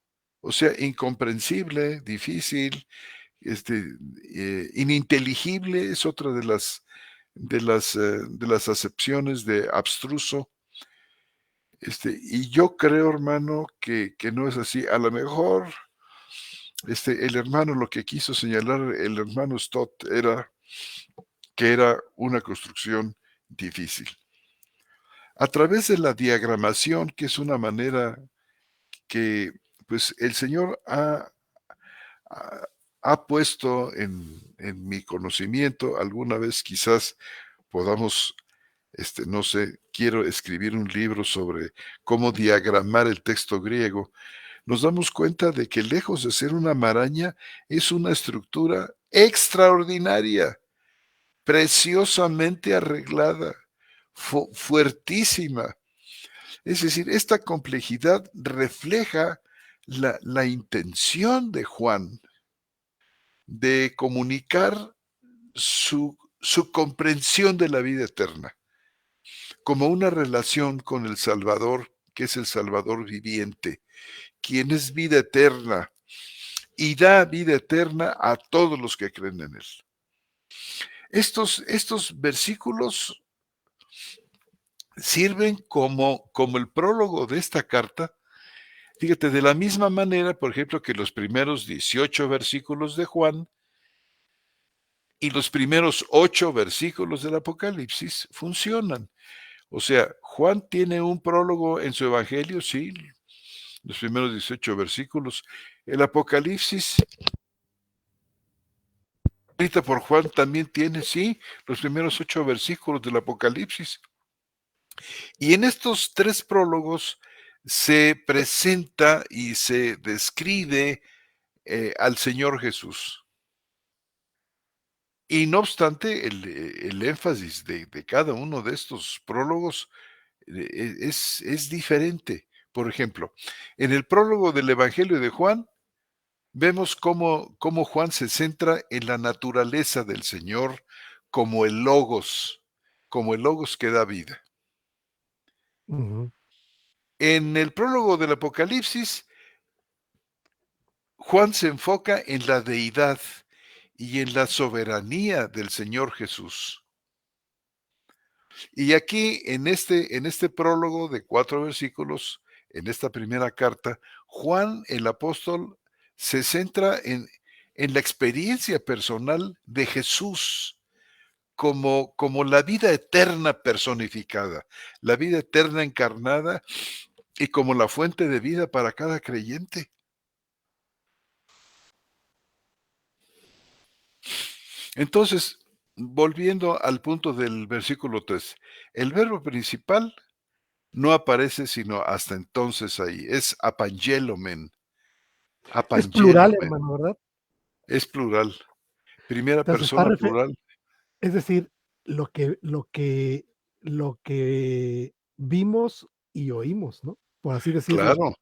o sea, incomprensible, difícil, ininteligible, es otra de las acepciones de abstruso. Y yo creo, hermano, que no es así. A lo mejor, el hermano, lo que quiso señalar el hermano Stott era que era una construcción difícil. A través de la diagramación, que es una manera que pues el Señor ha, ha puesto en mi conocimiento, alguna vez quizás podamos, no sé, quiero escribir un libro sobre cómo diagramar el texto griego, nos damos cuenta de que lejos de ser una maraña, es una estructura extraordinaria, preciosamente arreglada, fuertísima. Es decir, esta complejidad refleja la intención de Juan de comunicar su comprensión de la vida eterna, como una relación con el Salvador, que es el Salvador viviente, quien es vida eterna y da vida eterna a todos los que creen en él. Estos versículos sirven como el prólogo de esta carta. Fíjate, de la misma manera, por ejemplo, que los primeros 18 versículos de Juan y los primeros 8 versículos del Apocalipsis funcionan. O sea, Juan tiene un prólogo en su evangelio, sí, los primeros 18 versículos. El Apocalipsis, escrita por Juan, también tiene, sí, los primeros 8 versículos del Apocalipsis. Y en estos 3 prólogos se presenta y se describe al Señor Jesús. Y no obstante, el énfasis de cada uno de estos prólogos es diferente. Por ejemplo, en el prólogo del Evangelio de Juan, vemos cómo Juan se centra en la naturaleza del Señor como el logos que da vida. Ujú. En el prólogo del Apocalipsis, Juan se enfoca en la deidad y en la soberanía del Señor Jesús. Y aquí, en este prólogo de 4 versículos, en esta primera carta, Juan el apóstol se centra en la experiencia personal de Jesús como la vida eterna personificada, la vida eterna encarnada y como la fuente de vida para cada creyente. Entonces, volviendo al punto del versículo 3, el verbo principal no aparece sino hasta entonces ahí. Es apangelomen. Es plural, Apangelomen. hermano, ¿verdad? Es plural. Primera Entonces, está persona refe plural. es decir, lo que vimos y oímos, ¿no? Por así decirlo. Claro.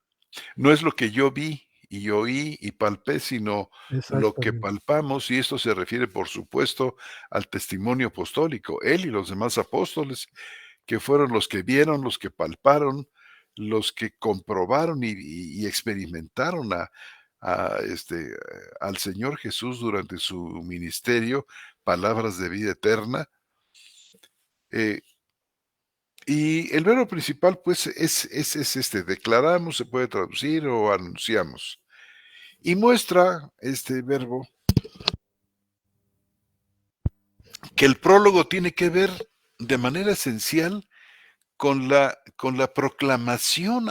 No es lo que yo vi y oí y palpé, sino lo que Exactamente. palpamos, y esto se refiere, por supuesto, al testimonio apostólico. Él y los demás apóstoles, que fueron los que vieron, los que palparon, los que comprobaron y experimentaron al Señor Jesús durante su ministerio, palabras de vida eterna. eh, y el verbo principal, pues, es declaramos, se puede traducir, o anunciamos. Y muestra este verbo que el prólogo tiene que ver de manera esencial con la proclamación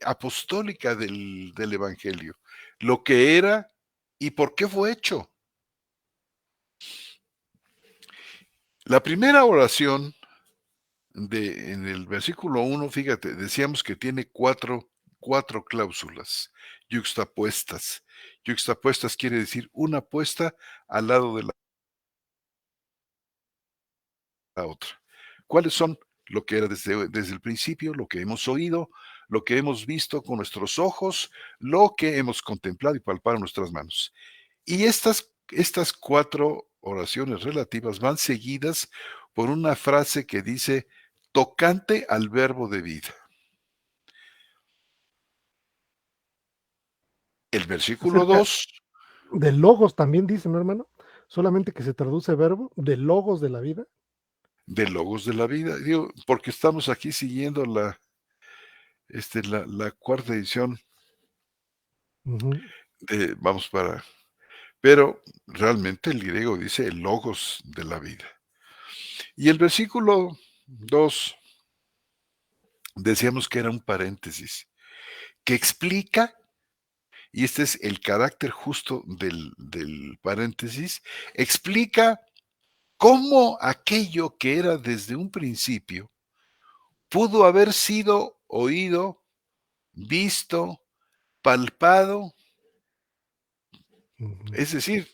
apostólica del Evangelio. lo que era y por qué fue hecho. La primera oración en el versículo 1, fíjate, decíamos que tiene cuatro cláusulas yuxtapuestas. Yuxtapuestas quiere decir una puesta al lado de la otra. ¿Cuáles son? Lo que era desde el principio, lo que hemos oído, lo que hemos visto con nuestros ojos, lo que hemos contemplado y palpado en nuestras manos. Y estas cuatro oraciones relativas van seguidas por una frase que dice tocante al verbo de vida. El versículo Acerca 2 de logos también dice, ¿no, hermano? Solamente que se traduce verbo, de logos de la vida. de Logos de la vida, digo, porque estamos aquí siguiendo la cuarta edición Ujú, vamos pero realmente el griego dice el Logos de la vida. Y el versículo 2 decíamos que era un paréntesis que explica, y este es el carácter justo del paréntesis, explica cómo aquello que era desde un principio pudo haber sido oído, visto, palpado, ujú, es decir,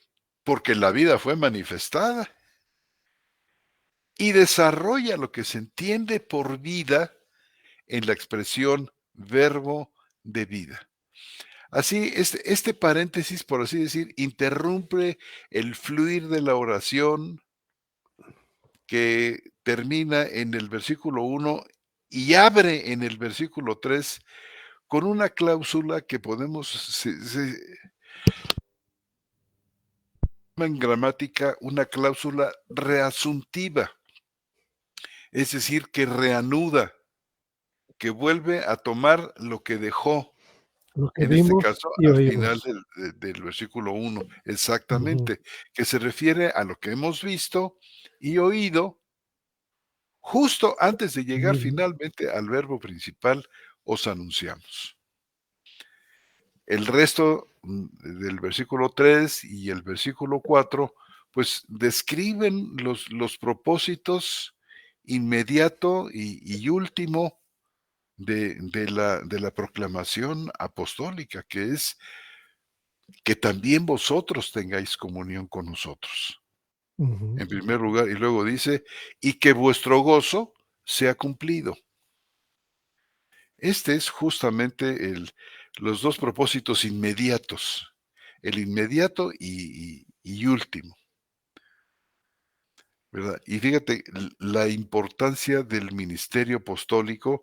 porque la vida fue manifestada y desarrolla lo que se entiende por vida en la expresión verbo de vida. Así, este paréntesis, por así decir, interrumpe el fluir de la oración que termina en el versículo 1 y abre en el versículo 3 con una cláusula que podemos, se llama en gramática una cláusula reasuntiva, es decir, que reanuda, que vuelve a tomar lo que dejó, lo que en este vimos caso, y al final oímos. del versículo 1, Ujú, exactamente, que se refiere a lo que hemos visto y oído justo antes de llegar oído. finalmente al verbo principal, os anunciamos. El resto del versículo 3 y el versículo 4, pues describen los propósitos inmediato y último de la proclamación apostólica, que es que también vosotros tengáis comunión con nosotros. Ujú, En primer lugar, y luego dice, y que vuestro gozo sea cumplido. Este es justamente los dos propósitos inmediatos, el inmediato y último, ¿verdad? Y fíjate la importancia del ministerio apostólico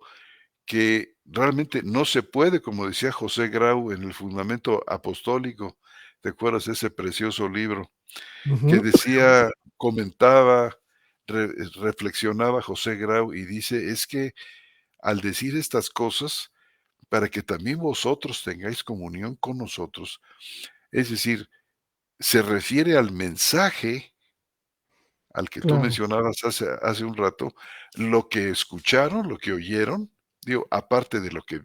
que realmente no se puede, como decía José Grau en el Fundamento Apostólico, ¿te acuerdas de ese precioso libro? Que ujú, decía, comentaba, reflexionaba José Grau y dice, es que al decir estas cosas, para que también vosotros tengáis comunión con nosotros. Es decir, se refiere al mensaje al que tú claro. mencionabas hace un rato, lo que escucharon, lo que oyeron, digo, aparte de lo que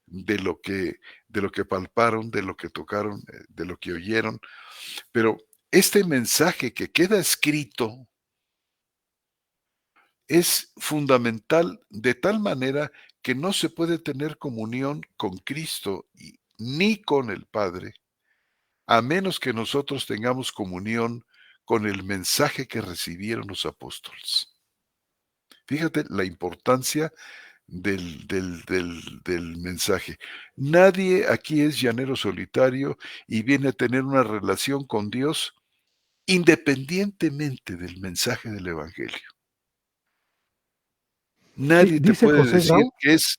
de lo que palparon, de lo que tocaron, de lo que oyeron, pero este mensaje que queda escrito es fundamental de tal manera que no se puede tener comunión con Cristo ni con el Padre a menos que nosotros tengamos comunión con el mensaje que recibieron los apóstoles. Fíjate la importancia del mensaje. Nadie aquí es llanero solitario y viene a tener una relación con Dios independientemente del mensaje del Evangelio. Sí, Nadie te dice puede José decir Grau. que es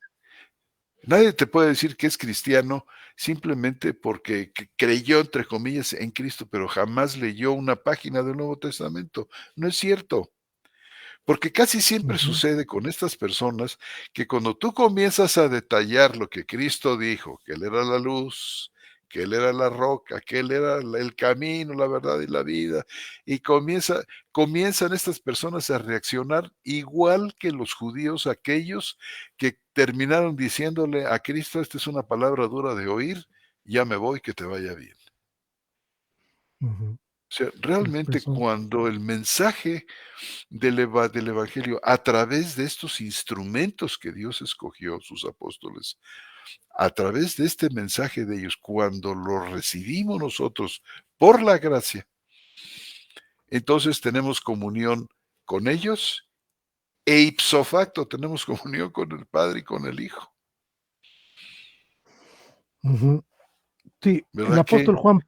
Nadie te puede decir que es cristiano simplemente porque creyó, entre comillas, en Cristo, pero jamás leyó una página del Nuevo Testamento. No es cierto. Porque casi siempre Ujú, sucede con estas personas que cuando tú comienzas a detallar lo que Cristo dijo, que Él era la luz, que Él era la roca, que Él era el camino, la verdad y la vida, y comienzan estas personas a reaccionar igual que los judíos, aquellos que terminaron diciéndole a Cristo, esta es una palabra dura de oír, ya me voy, que te vaya bien. Ujú. O sea, Pues realmente son cuando el mensaje del evangelio, a través de estos instrumentos que Dios escogió, sus apóstoles, a través de este mensaje de ellos, cuando lo recibimos nosotros por la gracia, entonces tenemos comunión con ellos e ipso facto tenemos comunión con el Padre y con el Hijo, ujú. Sí, el ¿verdad que? apóstol Juan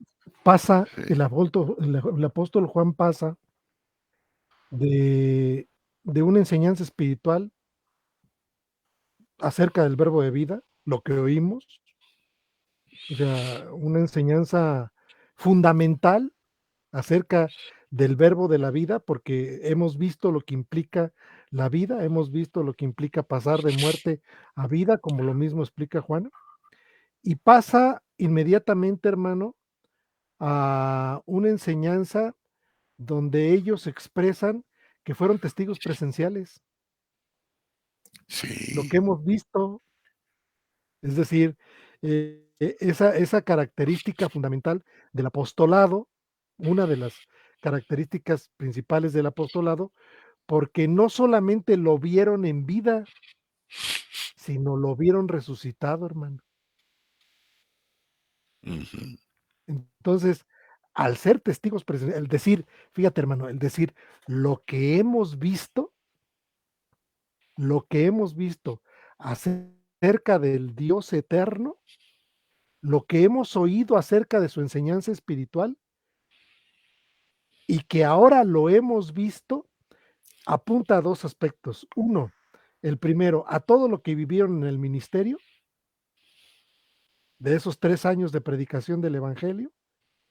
pasa, Sí, el apóstol Juan pasa de una enseñanza espiritual acerca del verbo de vida, lo que oímos, o sea, una enseñanza fundamental acerca del verbo de la vida, porque hemos visto lo que implica la vida, hemos visto lo que implica pasar de muerte a vida, como lo mismo explica Juan, y pasa inmediatamente, hermano, a una enseñanza donde ellos expresan que fueron testigos presenciales, lo sí, que hemos visto, es decir, esa característica fundamental del apostolado, una de las características principales del apostolado, porque no solamente lo vieron en vida, sino lo vieron resucitado, hermano. ujú, Entonces, al ser testigos presenciales, el decir, fíjate, hermano, el decir lo que hemos visto, lo que hemos visto acerca del Dios eterno, lo que hemos oído acerca de su enseñanza espiritual y que ahora lo hemos visto, apunta a 2 aspectos. Uno, el primero, a todo lo que vivieron en el ministerio, de esos 3 años de predicación del evangelio,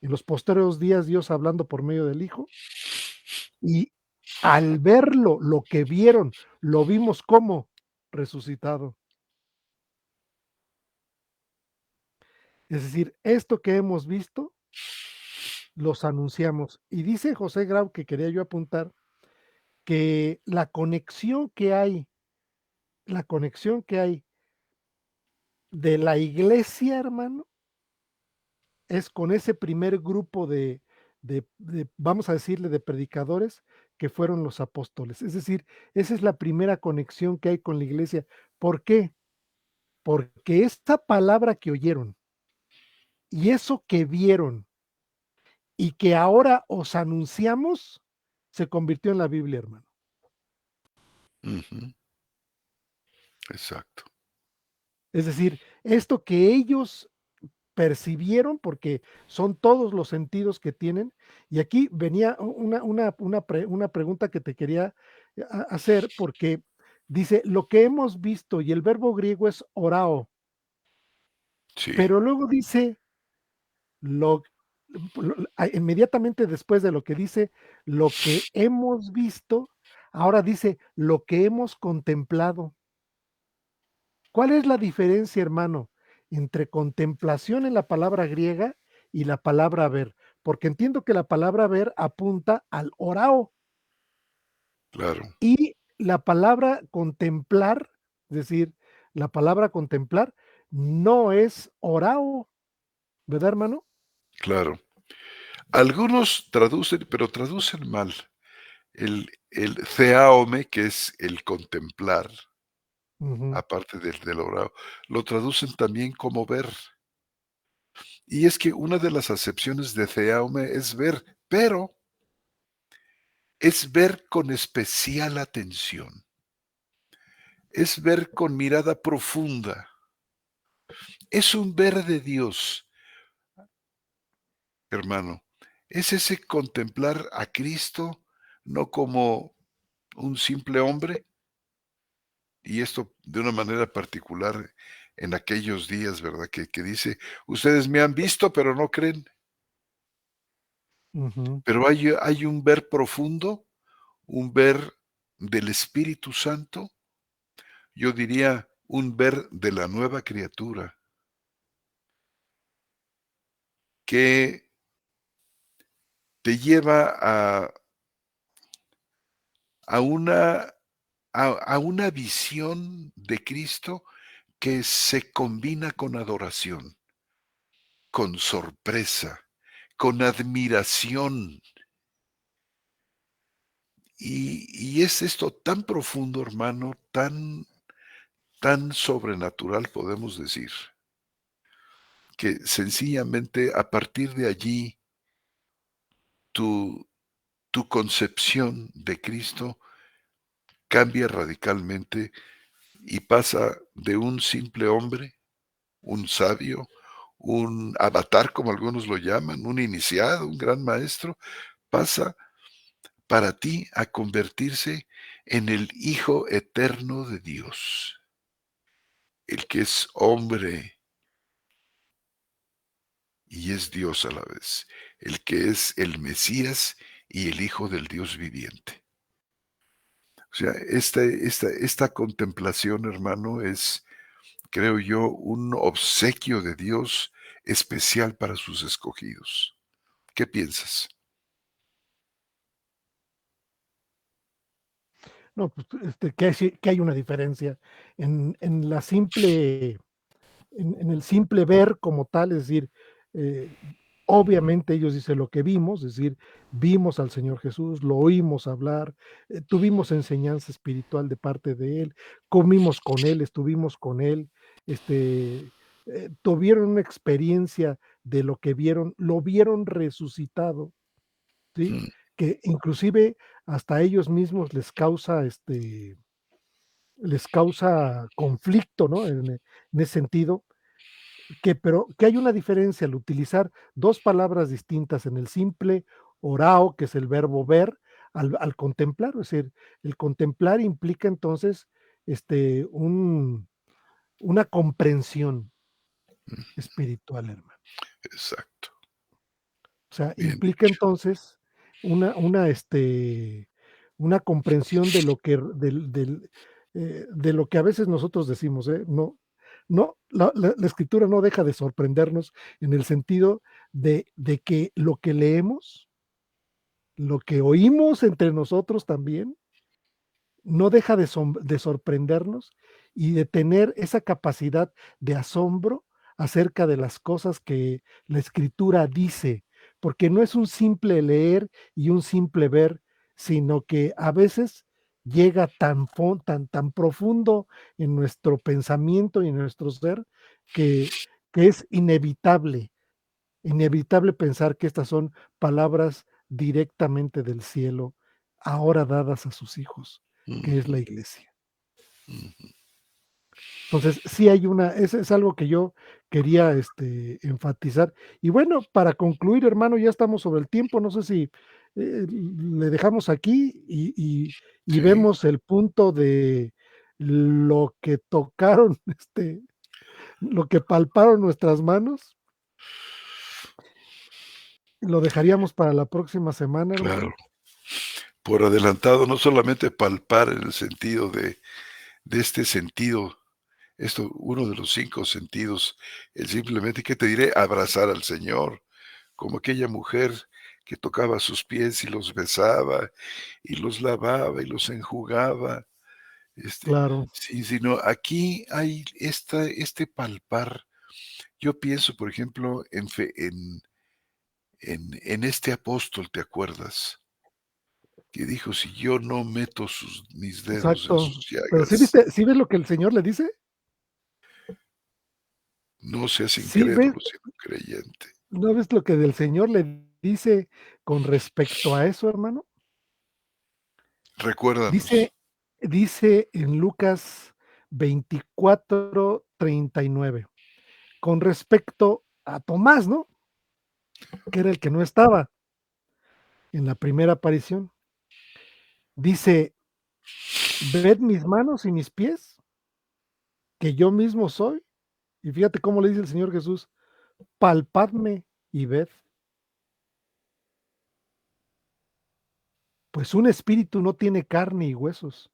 en los posteriores días Dios hablando por medio del Hijo, y al verlo, lo que vieron, lo vimos como resucitado. Es decir, esto que hemos visto, los anunciamos. Y dice José Grau, que quería yo apuntar, que la conexión que hay de la iglesia, hermano, es con ese primer grupo vamos a decirle, de predicadores que fueron los apóstoles. Es decir, esa es la primera conexión que hay con la iglesia. ¿Por qué? Porque esta palabra que oyeron y eso que vieron y que ahora os anunciamos, se convirtió en la Biblia, hermano. ujú, exacto. Es decir, esto que ellos percibieron, porque son todos los sentidos que tienen. Y aquí venía una pregunta que te quería hacer, porque dice, lo que hemos visto, y el verbo griego es orao, Sí, pero luego dice, lo, inmediatamente después de lo que dice, lo que hemos visto, ahora dice, lo que hemos contemplado. ¿Cuál es la diferencia, hermano, entre contemplación en la palabra griega y la palabra ver? Porque entiendo que la palabra ver apunta al orao claro, y la palabra contemplar, es decir, la palabra contemplar no es orao, ¿verdad, hermano? claro. Algunos traducen, pero traducen mal. El theaome, que es el contemplar, Ujú, aparte del orado, lo traducen también como ver. Y es que una de las acepciones de theaume es ver, pero es ver con especial atención, es ver con mirada profunda, es un ver de Dios, hermano. Es ese contemplar a Cristo no como un simple hombre, y esto de una manera particular en aquellos días, ¿verdad? Que dice, ustedes me han visto, pero no creen. ujú, Pero hay un ver profundo, un ver del Espíritu Santo, yo diría un ver de la nueva criatura, que te lleva a una, a una visión de Cristo que se combina con adoración. con sorpresa, con admiración. Y es esto tan profundo, hermano, tan sobrenatural, podemos decir, que sencillamente a partir de allí tu tu concepción de Cristo cambia radicalmente y pasa de un simple hombre, un sabio, un avatar, como algunos lo llaman, un iniciado, un gran maestro, pasa para ti a convertirse en el Hijo eterno de Dios, el que es hombre y es Dios a la vez, el que es el Mesías y el Hijo del Dios viviente. O sea, esta contemplación, hermano, es, creo yo, un obsequio de Dios especial para sus escogidos. ¿Qué piensas? No, pues, que hay una diferencia en la simple en el simple ver como tal, es decir, eh, obviamente ellos dicen lo que vimos, es decir, vimos al Señor Jesús, lo oímos hablar, tuvimos enseñanza espiritual de parte de Él, comimos con Él, estuvimos con Él, tuvieron una experiencia de lo que vieron, lo vieron resucitado, ¿sí? Mm, Que inclusive hasta a ellos mismos les causa conflicto, ¿no? En ese sentido, pero que hay una diferencia al utilizar 2 palabras distintas en el simple orao, que es el verbo ver, al contemplar, es decir, el contemplar implica entonces, un una comprensión mm, espiritual, hermano. exacto, O sea, bien implica dicho. entonces una comprensión de lo que de lo que a veces nosotros decimos, ¿eh? No, la escritura no deja de sorprendernos en el sentido de que lo que leemos, lo que oímos entre nosotros también, no deja de sorprendernos y de tener esa capacidad de asombro acerca de las cosas que la escritura dice, porque no es un simple leer y un simple ver, sino que a veces llega tan profundo en nuestro pensamiento y en nuestro ser que, que es inevitable pensar que estas son palabras directamente del cielo, ahora dadas a sus hijos, que es Ujú, la iglesia. ujú. Entonces, sí hay es algo que yo quería enfatizar. Y bueno, para concluir, hermano, ya estamos sobre el tiempo, no sé si le dejamos aquí y Sí, vemos el punto de lo que tocaron, lo que palparon nuestras manos. Lo dejaríamos para la próxima semana, claro. hermano. Por adelantado, no solamente palpar en el sentido de este sentido, esto, uno de los 5 sentidos, el simplemente, ¿qué te diré? Abrazar al Señor, como aquella mujer que tocaba sus pies y los besaba, y los lavaba y los enjugaba, este, Claro, sí, sino aquí hay este palpar. Yo pienso, por ejemplo, en este apóstol, ¿te acuerdas? Que dijo: "Si yo no meto mis dedos en exacto. sus Pero, llagas, ¿sí ves lo que el Señor le dice? no seas ¿Sí ves incrédulo, sino creyente". ¿No ves lo que del Señor le dice con respecto a eso, hermano? Recuérdanos. Dice dice en Lucas 24:39, con respecto a Tomás, ¿no? Que era el que no estaba en la primera aparición. Dice: "Ved mis manos y mis pies, que yo mismo soy". Y fíjate cómo le dice el Señor Jesús: "Palpadme y ved, pues un espíritu no tiene carne y huesos,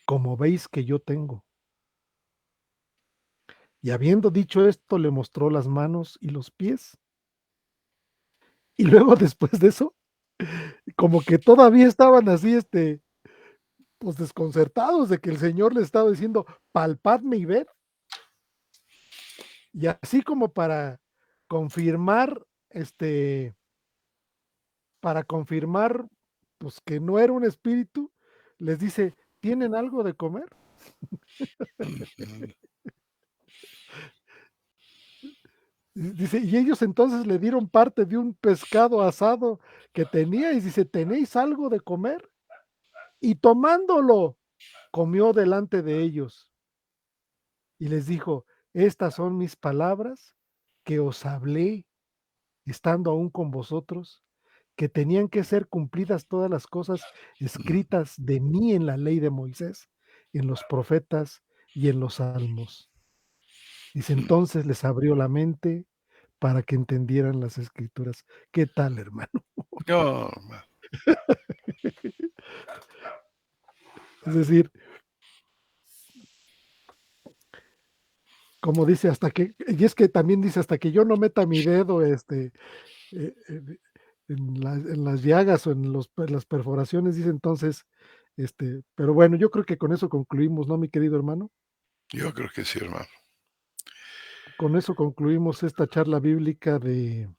como veis que yo tengo". Y habiendo dicho esto, le mostró las manos y los pies. Y luego después de eso, como que todavía estaban así, pues desconcertados de que el Señor les estaba diciendo: "Palpadme y ved". Y así como para confirmar, para confirmar, pues, que no era un espíritu, les dice: "¿Tienen algo de comer?". Ujú, Dice: "Y ellos entonces le dieron parte de un pescado asado que tenía", y dice: "¿Tenéis algo de comer?". Y tomándolo, comió delante de ellos, y les dijo: "Estas son mis palabras que os hablé estando aún con vosotros, que tenían que ser cumplidas todas las cosas mm, escritas de mí en la ley de Moisés, en los profetas y en los salmos". Dice: mm. "Entonces les abrió la mente para que entendieran las escrituras". ¿Qué tal, hermano? No, Es decir, como dice, hasta que y es que también dice: "Hasta que yo no meta mi dedo, eh, eh, en las llagas o en los las perforaciones", dice, entonces, pero bueno, yo creo que con eso concluimos, ¿no, mi querido hermano? yo creo que sí, hermano. Con eso concluimos esta charla bíblica del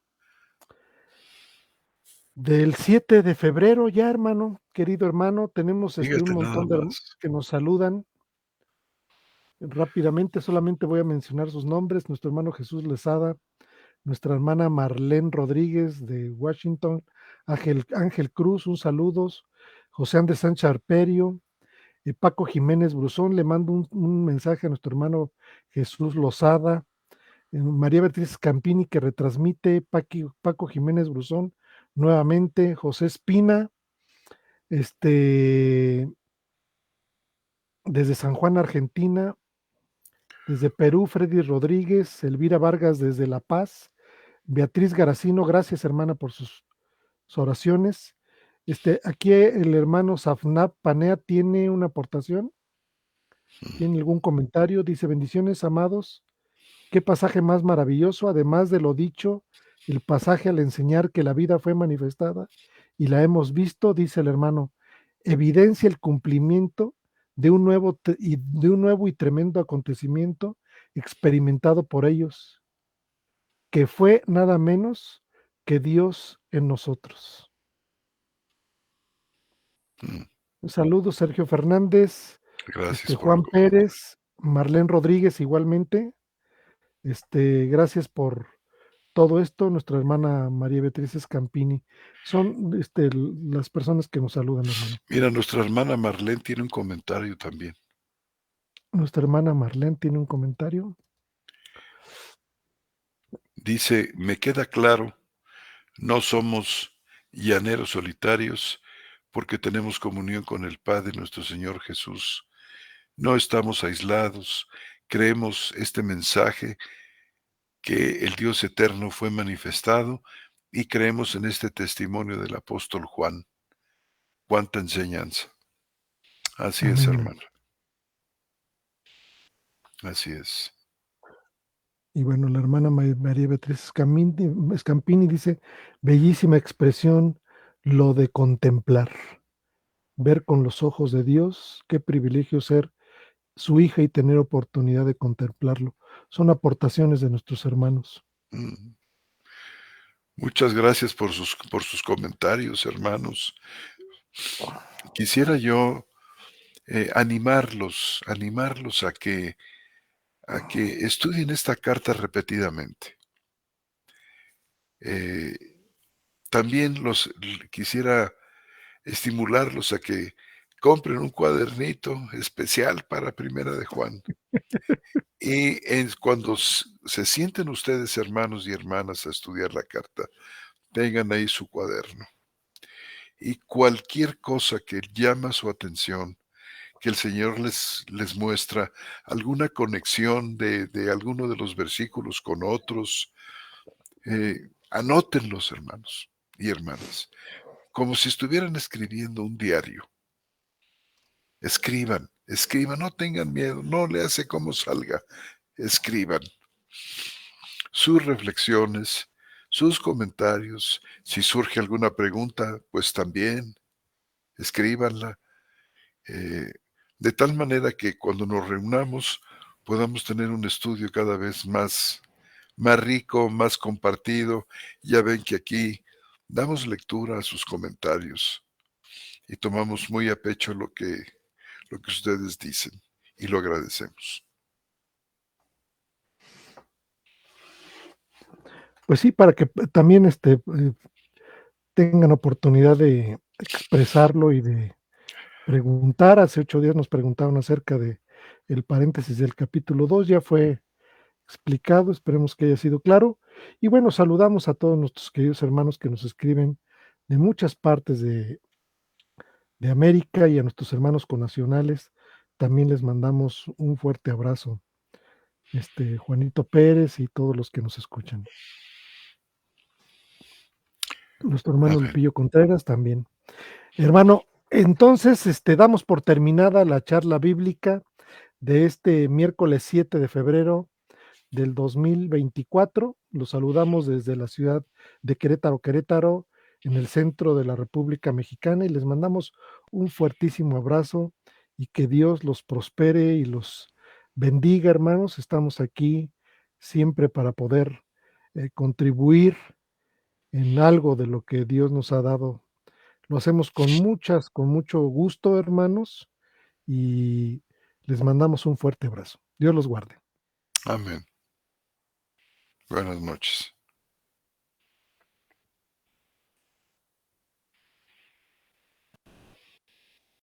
7 de febrero ya, hermano, querido hermano. Tenemos, un Fíjate nada montón de herm más. que nos saludan. Rápidamente, solamente voy a mencionar sus nombres: nuestro hermano Jesús Lezada, nuestra hermana Marlene Rodríguez de Washington, Ángel Cruz, un saludos, José Andrés Sánchez Arperio, Paco Jiménez Bruzón, le mando un mensaje a nuestro hermano Jesús Lozada, María Beatriz Campini, que retransmite, Paco Jiménez Bruzón, nuevamente, José Espina, este, desde San Juan, Argentina, desde Perú, Freddy Rodríguez, Elvira Vargas desde La Paz, Beatriz Garacino, gracias hermana por sus oraciones. Aquí el hermano Safnab Panea tiene una aportación, tiene algún comentario, dice: bendiciones, amados. Qué pasaje más maravilloso, además de lo dicho, el pasaje al enseñar que la vida fue manifestada y la hemos visto, dice el hermano, evidencia el cumplimiento de un nuevo y tremendo acontecimiento experimentado por ellos, que fue nada menos que Dios en nosotros. Mm, Un saludo, Sergio Fernández, gracias por el Juan Pérez, Marlene Rodríguez igualmente. Gracias por todo esto, nuestra hermana María Beatriz Scampini. Son, las personas que nos saludan, hermano. Mira, nuestra hermana Marlene tiene un comentario también. Nuestra hermana Marlene tiene un comentario. Dice: "Me queda claro, no somos llaneros solitarios, porque tenemos comunión con el Padre, nuestro Señor Jesús. No estamos aislados, creemos este mensaje que el Dios eterno fue manifestado y creemos en este testimonio del apóstol Juan". Cuánta enseñanza. Así es, Amén. hermano, así es. Y bueno, la hermana María Beatriz Scampini dice, bellísima expresión, lo de contemplar, ver con los ojos de Dios, qué privilegio ser su hija y tener oportunidad de contemplarlo. Son aportaciones de nuestros hermanos. Mm. Muchas gracias por sus comentarios, hermanos. Quisiera yo, animarlos a que estudien esta carta repetidamente. Eh, también quisiera estimularlos a que compren un cuadernito especial para Primera de Juan. Y cuando se sienten ustedes, hermanos y hermanas, a estudiar la carta, tengan ahí su cuaderno. Y cualquier cosa que llama su atención, que el Señor les muestra alguna conexión de alguno de los versículos con otros, anótenlos, hermanos y hermanas, como si estuvieran escribiendo un diario. Escriban, escriban, no tengan miedo, no le hace como salga, escriban sus reflexiones, sus comentarios. Si surge alguna pregunta, pues también escríbanla, eh, de tal manera que cuando nos reunamos podamos tener un estudio cada vez más rico, más compartido. Ya ven que aquí damos lectura a sus comentarios y tomamos muy a pecho lo que ustedes dicen y lo agradecemos. Pues sí, para que también tengan oportunidad de expresarlo y de preguntar. Hace 8 días nos preguntaron acerca de el paréntesis del capítulo 2, ya fue explicado, esperemos que haya sido claro. Y bueno, saludamos a todos nuestros queridos hermanos que nos escriben de muchas partes de América y a nuestros hermanos connacionales. También les mandamos un fuerte abrazo, Juanito Pérez y todos los que nos escuchan. Nuestro hermano Amén. Lupillo Contreras también. Hermano, entonces, damos por terminada la charla bíblica de este miércoles 7 de febrero del 2024. Los saludamos desde la ciudad de Querétaro, Querétaro, en el centro de la República Mexicana, y les mandamos un fuertísimo abrazo y que Dios los prospere y los bendiga, hermanos. Estamos aquí siempre para poder contribuir en algo de lo que Dios nos ha dado. Lo hacemos con mucho gusto, hermanos, y les mandamos un fuerte abrazo. Dios los guarde. Amén. Buenas noches.